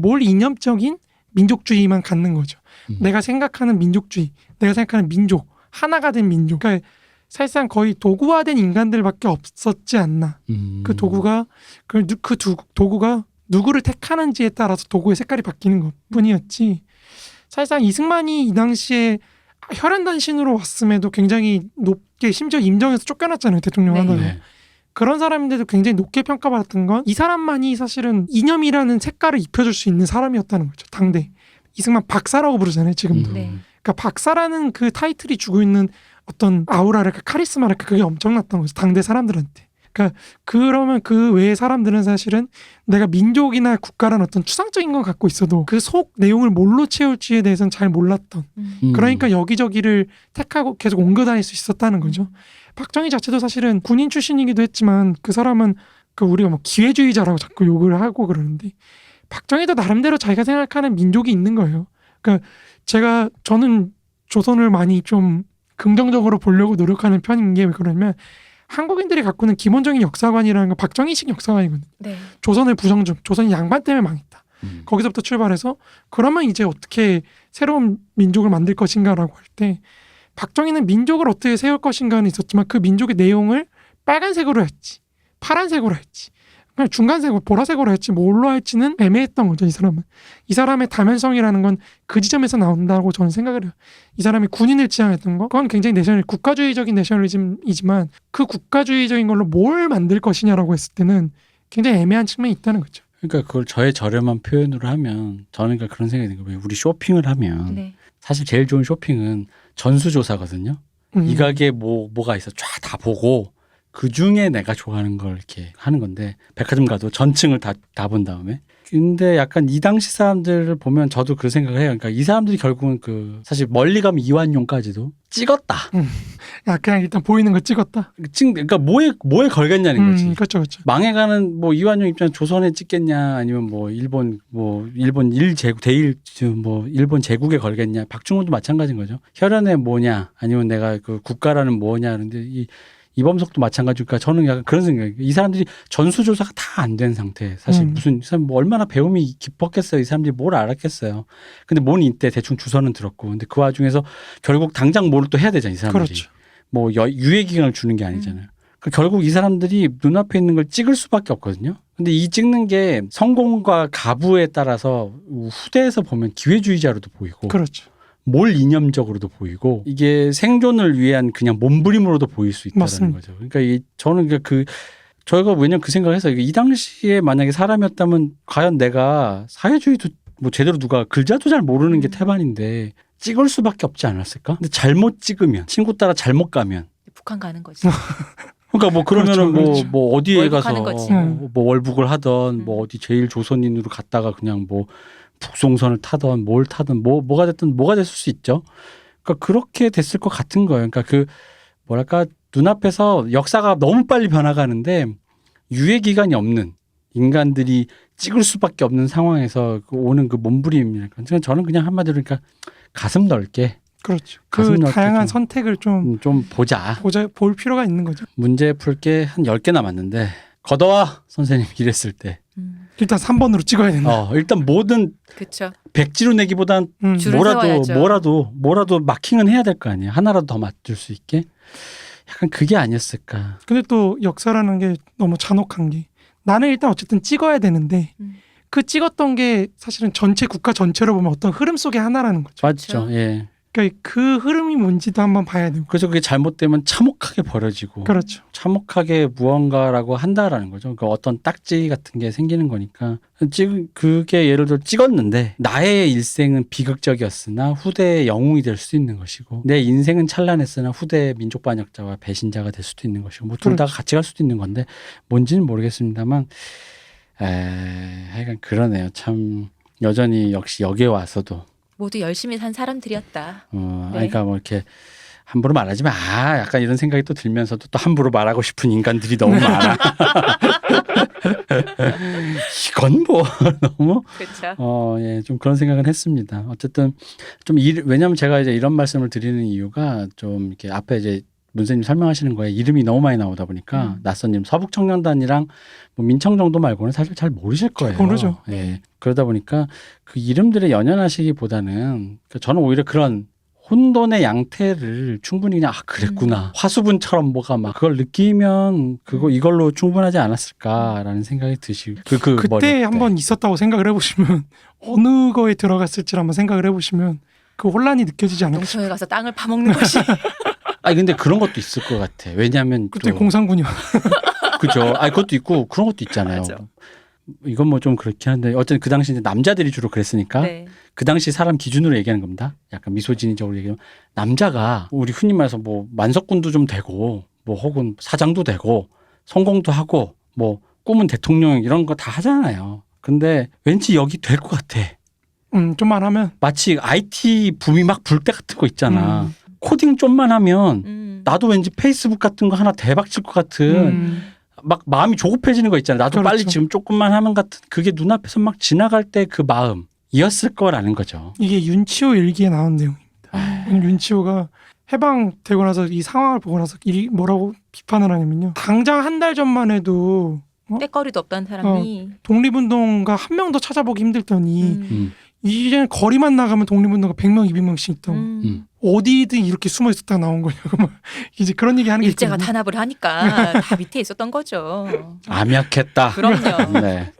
뭘 이념적인 민족주의만 갖는 거죠. 내가 생각하는 민족주의, 내가 생각하는 민족, 하나가 된 민족. 그러니까 사실상 거의 도구화된 인간들밖에 없었지 않나. 그 도구가 도구가 누구를 택하는지에 따라서 도구의 색깔이 바뀌는 것뿐이었지. 사실상 이승만이 이 당시에 혈안단신으로 왔음에도 굉장히 높게 심지어 임정에서 쫓겨났잖아요. 대통령 네. 하다가. 네. 그런 사람인데도 굉장히 높게 평가받았던 건 이 사람만이 사실은 이념이라는 색깔을 입혀줄 수 있는 사람이었다는 거죠. 당대. 이승만 박사라고 부르잖아요. 지금도. 네. 그러니까 박사라는 그 타이틀이 주고 있는 어떤 아우라랄까 카리스마랄까 그게 엄청났던 거죠. 당대 사람들한테. 그러니까 그러면 그 외의 사람들은 사실은 내가 민족이나 국가라는 어떤 추상적인 건 갖고 있어도 그 속 내용을 뭘로 채울지에 대해서는 잘 몰랐던. 그러니까 여기저기를 택하고 계속 옮겨 다닐 수 있었다는 거죠. 박정희 자체도 사실은 군인 출신이기도 했지만 그 사람은 그 우리가 뭐 기회주의자라고 자꾸 욕을 하고 그러는데 박정희도 나름대로 자기가 생각하는 민족이 있는 거예요. 그러니까 저는 조선을 많이 좀 긍정적으로 보려고 노력하는 편인 게 왜 그러냐면 한국인들이 갖고 있는 기본적인 역사관이라는 건 박정희식 역사관이거든요. 네. 조선의 부정중, 조선이 양반 때문에 망했다. 거기서부터 출발해서 그러면 이제 어떻게 새로운 민족을 만들 것인가라고 할 때 박정희는 민족을 어떻게 세울 것인가는 있었지만 그 민족의 내용을 빨간색으로 했지, 파란색으로 했지, 그냥 중간색으로 보라색으로 했지 뭘로 할지는 애매했던 거죠. 이 사람은. 이 사람의 다면성이라는 건 그 지점에서 나온다고 저는 생각을 해요. 이 사람이 군인을 지향했던 거 그건 굉장히 국가주의적인 내셔널리즘이지만 그 국가주의적인 걸로 뭘 만들 것이냐라고 했을 때는 굉장히 애매한 측면이 있다는 거죠. 그러니까 그걸 저의 저렴한 표현으로 하면 저는 그러니까 그런 생각이 드는 거예요. 우리 쇼핑을 하면 네. 사실 제일 좋은 쇼핑은 전수조사거든요. 이 가게에 뭐가 있어 쫙 다 보고 그 중에 내가 좋아하는 걸 이렇게 하는 건데 백화점 가도 전층을 다 본 다음에. 근데 약간 이 당시 사람들을 보면 저도 그 생각을 해요. 그러니까 이 사람들이 결국은 그 사실 멀리 가면 이완용까지도 찍었다. 야 그냥 일단 보이는 거 찍었다. 그러니까 뭐에 걸겠냐는 거지. 그렇죠, 그렇죠. 망해가는 뭐 이완용 입장 조선에 찍겠냐 아니면 뭐 일본 일제국 대일 뭐 일본 제국에 걸겠냐. 박중훈도 마찬가지인 거죠. 혈연의 뭐냐 아니면 내가 그 국가라는 뭐냐. 그런데 이범석도 마찬가지니까 저는 약간 그런 생각이에요. 이 사람들이 전수조사가 다 안 된 상태. 사실 무슨 이 사람 뭐 얼마나 배움이 깊었겠어요. 이 사람들이 뭘 알았겠어요. 근데 뭔 이때 대충 주소는 들었고, 근데 그 와중에서 결국 당장 뭘 또 해야 되잖아요. 이 사람들이. 그렇죠. 뭐 유예 기간을 주는 게 아니잖아요. 그 결국 이 사람들이 눈앞에 있는 걸 찍을 수밖에 없거든요. 근데 이 찍는 게 성공과 가부에 따라서 후대에서 보면 기회주의자로도 보이고, 그렇죠. 몰 이념적으로도 보이고, 이게 생존을 위한 그냥 몸부림으로도 보일 수 있다는 맞습니다. 거죠. 그러니까 저는 저희가 왜냐면 그 생각을 해서 이 당시에 만약에 사람이었다면 과연 내가 사회주의도 뭐 제대로 누가 글자도 잘 모르는 게 태반인데 찍을 수밖에 없지 않았을까? 근데 잘못 찍으면, 친구 따라 잘못 가면 북한 가는 거지. 그러니까 뭐 그러면은 그렇죠. 뭐 어디에 월북하는 가서 거지. 뭐 월북을 하던 뭐 어디 제일 조선인으로 갔다가 그냥 뭐 북송선을 타던 뭘 타든 뭐가 됐든 뭐가 됐을 수 있죠. 그러니까 그렇게 됐을 것 같은 거예요. 그러니까 그 뭐랄까 눈앞에서 역사가 너무 빨리 변화가는데 유예 기간이 없는 인간들이 찍을 수밖에 없는 상황에서 오는 그 몸부림이랄까. 저는 그냥 한마디로 그러니까 가슴 넓게 그렇죠. 가슴 그 넓게 다양한 좀- 선택을 좀 보자. 볼 필요가 있는 거죠. 문제 풀 게 한 10개 남았는데 걷어와 선생님 이랬을 때 일단 3번으로 찍어야 된다. 일단 뭐든 그렇죠. 백지로 내기보단 줄을 세워야죠. 뭐라도 마킹은 해야 될 거 아니에요. 하나라도 더 맞출 수 있게. 약간 그게 아니었을까. 근데 또 역사라는 게 너무 잔혹한 게 나는 일단 어쨌든 찍어야 되는데 그 찍었던 게 사실은 전체 국가 전체로 보면 어떤 흐름 속의 하나라는 거죠. 맞죠. 예. 그러니까 그 흐름이 뭔지도 한번 봐야 되고. 그래서 그게 잘못되면 참혹하게 벌어지고 그렇죠. 참혹하게 무언가라고 한다라는 거죠. 그러니까 어떤 딱지 같은 게 생기는 거니까. 그게 예를 들어 찍었는데 나의 일생은 비극적이었으나 후대의 영웅이 될 수도 있는 것이고 내 인생은 찬란했으나 후대의 민족 반역자와 배신자가 될 수도 있는 것이고 뭐 둘 다 같이 갈 수도 있는 건데 뭔지는 모르겠습니다만 하여간 그러네요. 참 여전히 역시 여기에 와서도 모두 열심히 산 사람들이었다. 네. 그러니까 뭐 이렇게 함부로 말하지 마. 약간 이런 생각이 또 들면서도 또 함부로 말하고 싶은 인간들이 너무 많아. 이건 뭐 너무 그렇죠. 예, 좀 그런 생각은 했습니다. 어쨌든 왜냐하면 제가 이제 이런 말씀을 드리는 이유가 좀 이렇게 앞에 이제 문세님 설명하시는 거에 이름이 너무 많이 나오다 보니까 낯선 이름 서북청년단이랑 뭐 민청 정도 말고는 사실 잘 모르실 거예요. 모르죠. 예. 그러다 보니까 그 이름들에 연연하시기보다는 그러니까 저는 오히려 그런 혼돈의 양태를 충분히 그냥 그랬구나. 화수분처럼 뭐가 막 그걸 느끼면 이걸로 충분하지 않았을까라는 생각이 드시고 그때 한번 있었다고 생각을 해보시면 어느 거에 들어갔을지 한번 생각을 해보시면 그 혼란이 느껴지지 않을까. 농촌에 가서 땅을 파먹는 것이. 근데 그런 것도 있을 것 같아. 왜냐하면 그때 공산군이 그죠. 그것도 있고 그런 것도 있잖아요. 맞아. 이건 뭐 좀 그렇긴 한데 어쨌든 그 당시 이제 남자들이 주로 그랬으니까 네. 그 당시 사람 기준으로 얘기하는 겁니다. 약간 미소진이적으로 얘기하면 남자가 우리 흔히 말해서 뭐 만석군도 좀 되고 뭐 혹은 사장도 되고 성공도 하고 뭐 꿈은 대통령 이런 거 다 하잖아요. 근데 왠지 여기 될 것 같아. 좀만 하면 마치 IT 붐이 막 불 때 같은 거 있잖아. 코딩 좀만 하면 나도 왠지 페이스북 같은 거 하나 대박 칠 것 같은 막 마음이 조급해지는 거 있잖아요. 나도 그렇죠. 빨리 지금 조금만 하면 같은 그게 눈앞에서 막 지나갈 때 그 마음이었을 거라는 거죠. 이게 윤치호 일기에 나온 내용입니다. 윤치호가 해방되고 나서 이 상황을 보고 나서 뭐라고 비판을 하냐면요. 당장 한 달 전만 해도 때거리도 없던 사람이 독립운동가 한 명도 찾아보기 힘들더니 이제는 거리만 나가면 독립운동가 100명, 200명씩 있다고. 어디든 이렇게 숨어 있었다가 나온 거냐고 막 이제 그런 얘기 하는 게 일제가 있거든요. 탄압을 하니까 다 밑에 있었던 거죠. 암약했다. 그럼요. 네.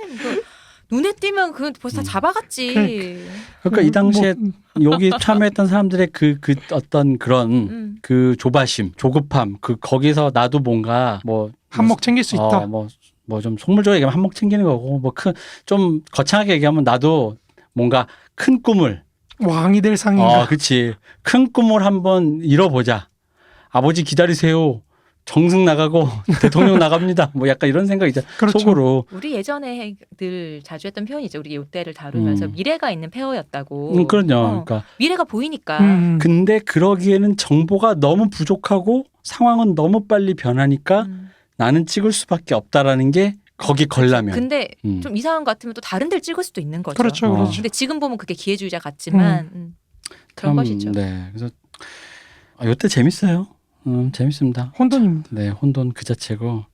눈에 띄면 그 벌써 다 잡아갔지. 그러니까 이 당시에 여기 참여했던 사람들의 그 어떤 그런 그 조바심, 조급함, 거기서 나도 뭔가 뭐 한몫 챙길 수 있다. 뭐 좀 속물적으로 얘기하면 한몫 챙기는 거고 뭐 좀 거창하게 얘기하면 나도 뭔가 큰 꿈을 왕이 될 상인가. 그렇지. 큰 꿈을 한번 이뤄보자. 아버지 기다리세요. 정승 나가고 대통령 나갑니다. 뭐 약간 이런 생각이죠. 그렇죠. 속으로. 우리 예전에 늘 자주 했던 표현이죠. 우리 이때를 다루면서 미래가 있는 페어였다고. 그럼요. 그러니까 미래가 보이니까. 근데 그러기에는 정보가 너무 부족하고 상황은 너무 빨리 변하니까 나는 찍을 수밖에 없다라는 게 거기 걸라면. 근데 음. 좀 이상한 것 같으면 또 다른 데를 찍을 수도 있는 거죠. 그렇죠, 그렇죠. 근데 지금 보면 그게 기회주의자 같지만 그런 참, 것이죠. 네. 그래서 이때 재밌어요. 재밌습니다. 혼돈입니다. 네, 혼돈 그 자체고.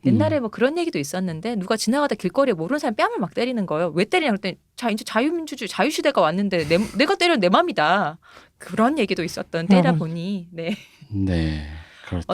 옛날에 뭐 그런 얘기도 있었는데 누가 지나가다 길거리에 모르는 사람 뺨을 막 때리는 거예요. 왜 때리냐 그랬더니 이제 자유민주주의 자유시대가 왔는데 내가 때리면 내 맘이다. 그런 얘기도 있었던 때라 보니 네. 네, 그렇죠.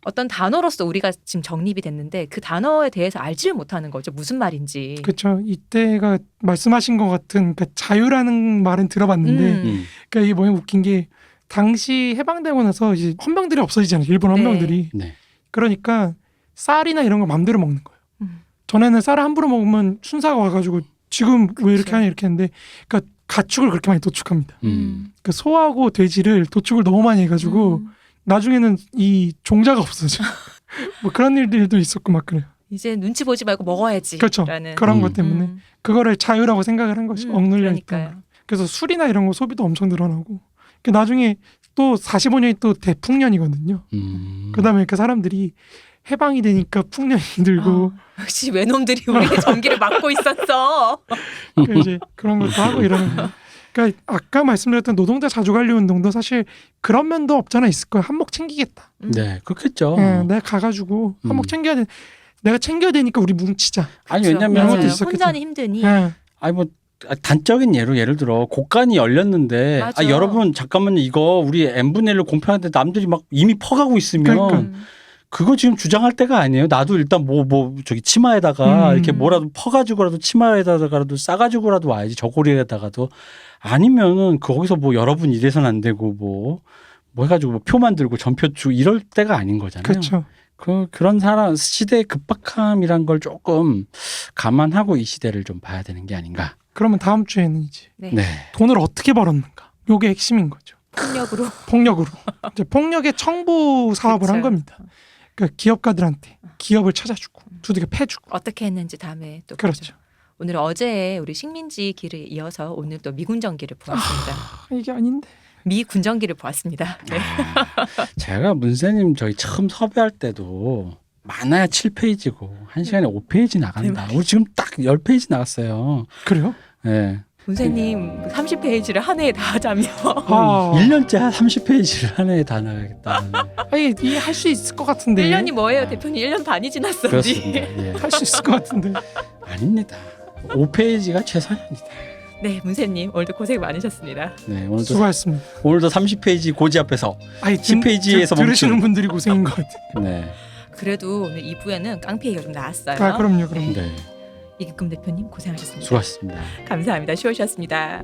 어떤 단어로서 우리가 지금 정립이 됐는데 그 단어에 대해서 알지를 못하는 거죠. 무슨 말인지. 그렇죠. 이때가 말씀하신 것 같은 그러니까 자유라는 말은 들어봤는데 그러니까 이게 뭐냐면 웃긴 게 당시 해방되고 나서 이제 헌병들이 없어지잖아요. 일본 헌병들이. 네. 그러니까 쌀이나 이런 걸 마음대로 먹는 거예요. 전에는 쌀을 함부로 먹으면 순사가 와가지고 지금 왜 이렇게 하냐 이렇게 했는데 그러니까 가축을 그렇게 많이 도축합니다. 그러니까 소하고 돼지를 도축을 너무 많이 해가지고 나중에는 이 종자가 없어져. 뭐 그런 일들도 있었고 막 그래요. 이제 눈치 보지 말고 먹어야지. 그렇죠. 라는. 그런 것 때문에 그거를 자유라고 생각을 한 것이 억눌려 있던 그러니까요. 거. 그래서 술이나 이런 거 소비도 엄청 늘어나고 나중에 또 45년이 또 대풍년이거든요. 그다음에 그 사람들이 해방이 되니까 풍년이 들고 역시 외놈들이 우리의 전기를 막고 있었어. 그러니까 이제 그런 것도 하고 이러는 거예요. 그러니까 아까 말씀드렸던 노동자 자주관리 운동도 사실 그런 면도 없잖아 있을 거야. 한몫 챙기겠다. 네, 그렇겠죠. 내가 가가지고 한몫 챙겨야 돼. 내가 챙겨야 되니까 우리 뭉치자. 아니 그렇죠. 왜냐면 맞아요. 있었겠죠. 혼자는 힘드니. 아니 뭐 단적인 예를 들어 곡간이 열렸는데 맞아. 여러분 잠깐만요 이거 우리 n분의 1로 공평한데 남들이 막 이미 퍼가고 있으면 그러니까. 그거 지금 주장할 때가 아니에요. 나도 일단 뭐 저기 치마에다가 이렇게 뭐라도 퍼가지고라도 치마에다가라도 싸가지고라도 와야지 저고리에다가도 아니면은 거기서 뭐 여러분 이래선 안 되고 뭐 해가지고 뭐 표 만들고 전표 주 이럴 때가 아닌 거잖아요. 그렇죠. 그런 사람 시대의 급박함이란 걸 조금 감안하고 이 시대를 좀 봐야 되는 게 아닌가. 그러면 다음 주에는 이제 네. 네. 돈을 어떻게 벌었는가. 요게 핵심인 거죠. 폭력으로. 폭력으로. 이제 폭력의 청부 사업을 한 그쵸. 겁니다. 그러니까 기업가들한테 기업을 찾아주고 두들겨 패주고. 어떻게 했는지 다음에 또 그렇죠. 보죠. 오늘 어제 우리 식민지 길을 이어서 오늘 또 미군정기를 보았습니다. 이게 아닌데. 미군정기를 보았습니다. 네. 제가 문세님 저희 처음 섭외할 때도 많아야 7페이지고 1시간에 5페이지 나간다. 우리 지금 딱 10페이지 나갔어요. 그래요? 네. 문세님 30페이지를 한 해에 다 하자며. 아, 1년째 30페이지를 한 해에 다 나가겠다. 아니 이게 할 수 있을 것 같은데. 1년이 뭐예요? 대표님 1년 반이 지났어. 그렇습니다. 예. 할 수 있을 것 같은데. 아닙니다. 5페이지가 최선입니다. 네, 문세님 오늘도 고생 많으셨습니다. 네, 오늘도 수고하셨습니다. 30페이지 고지 앞에서 아니 10페이지에서 들으시는 멈춘. 분들이 고생인 것 같아요. 네. 그래도 오늘 2부에는 깡패 얘기가 좀 나왔어요. 아 그럼요, 그럼. 네. 이기금 대표님 고생하셨습니다. 수고하셨습니다. 감사합니다. 쉬우셨습니다.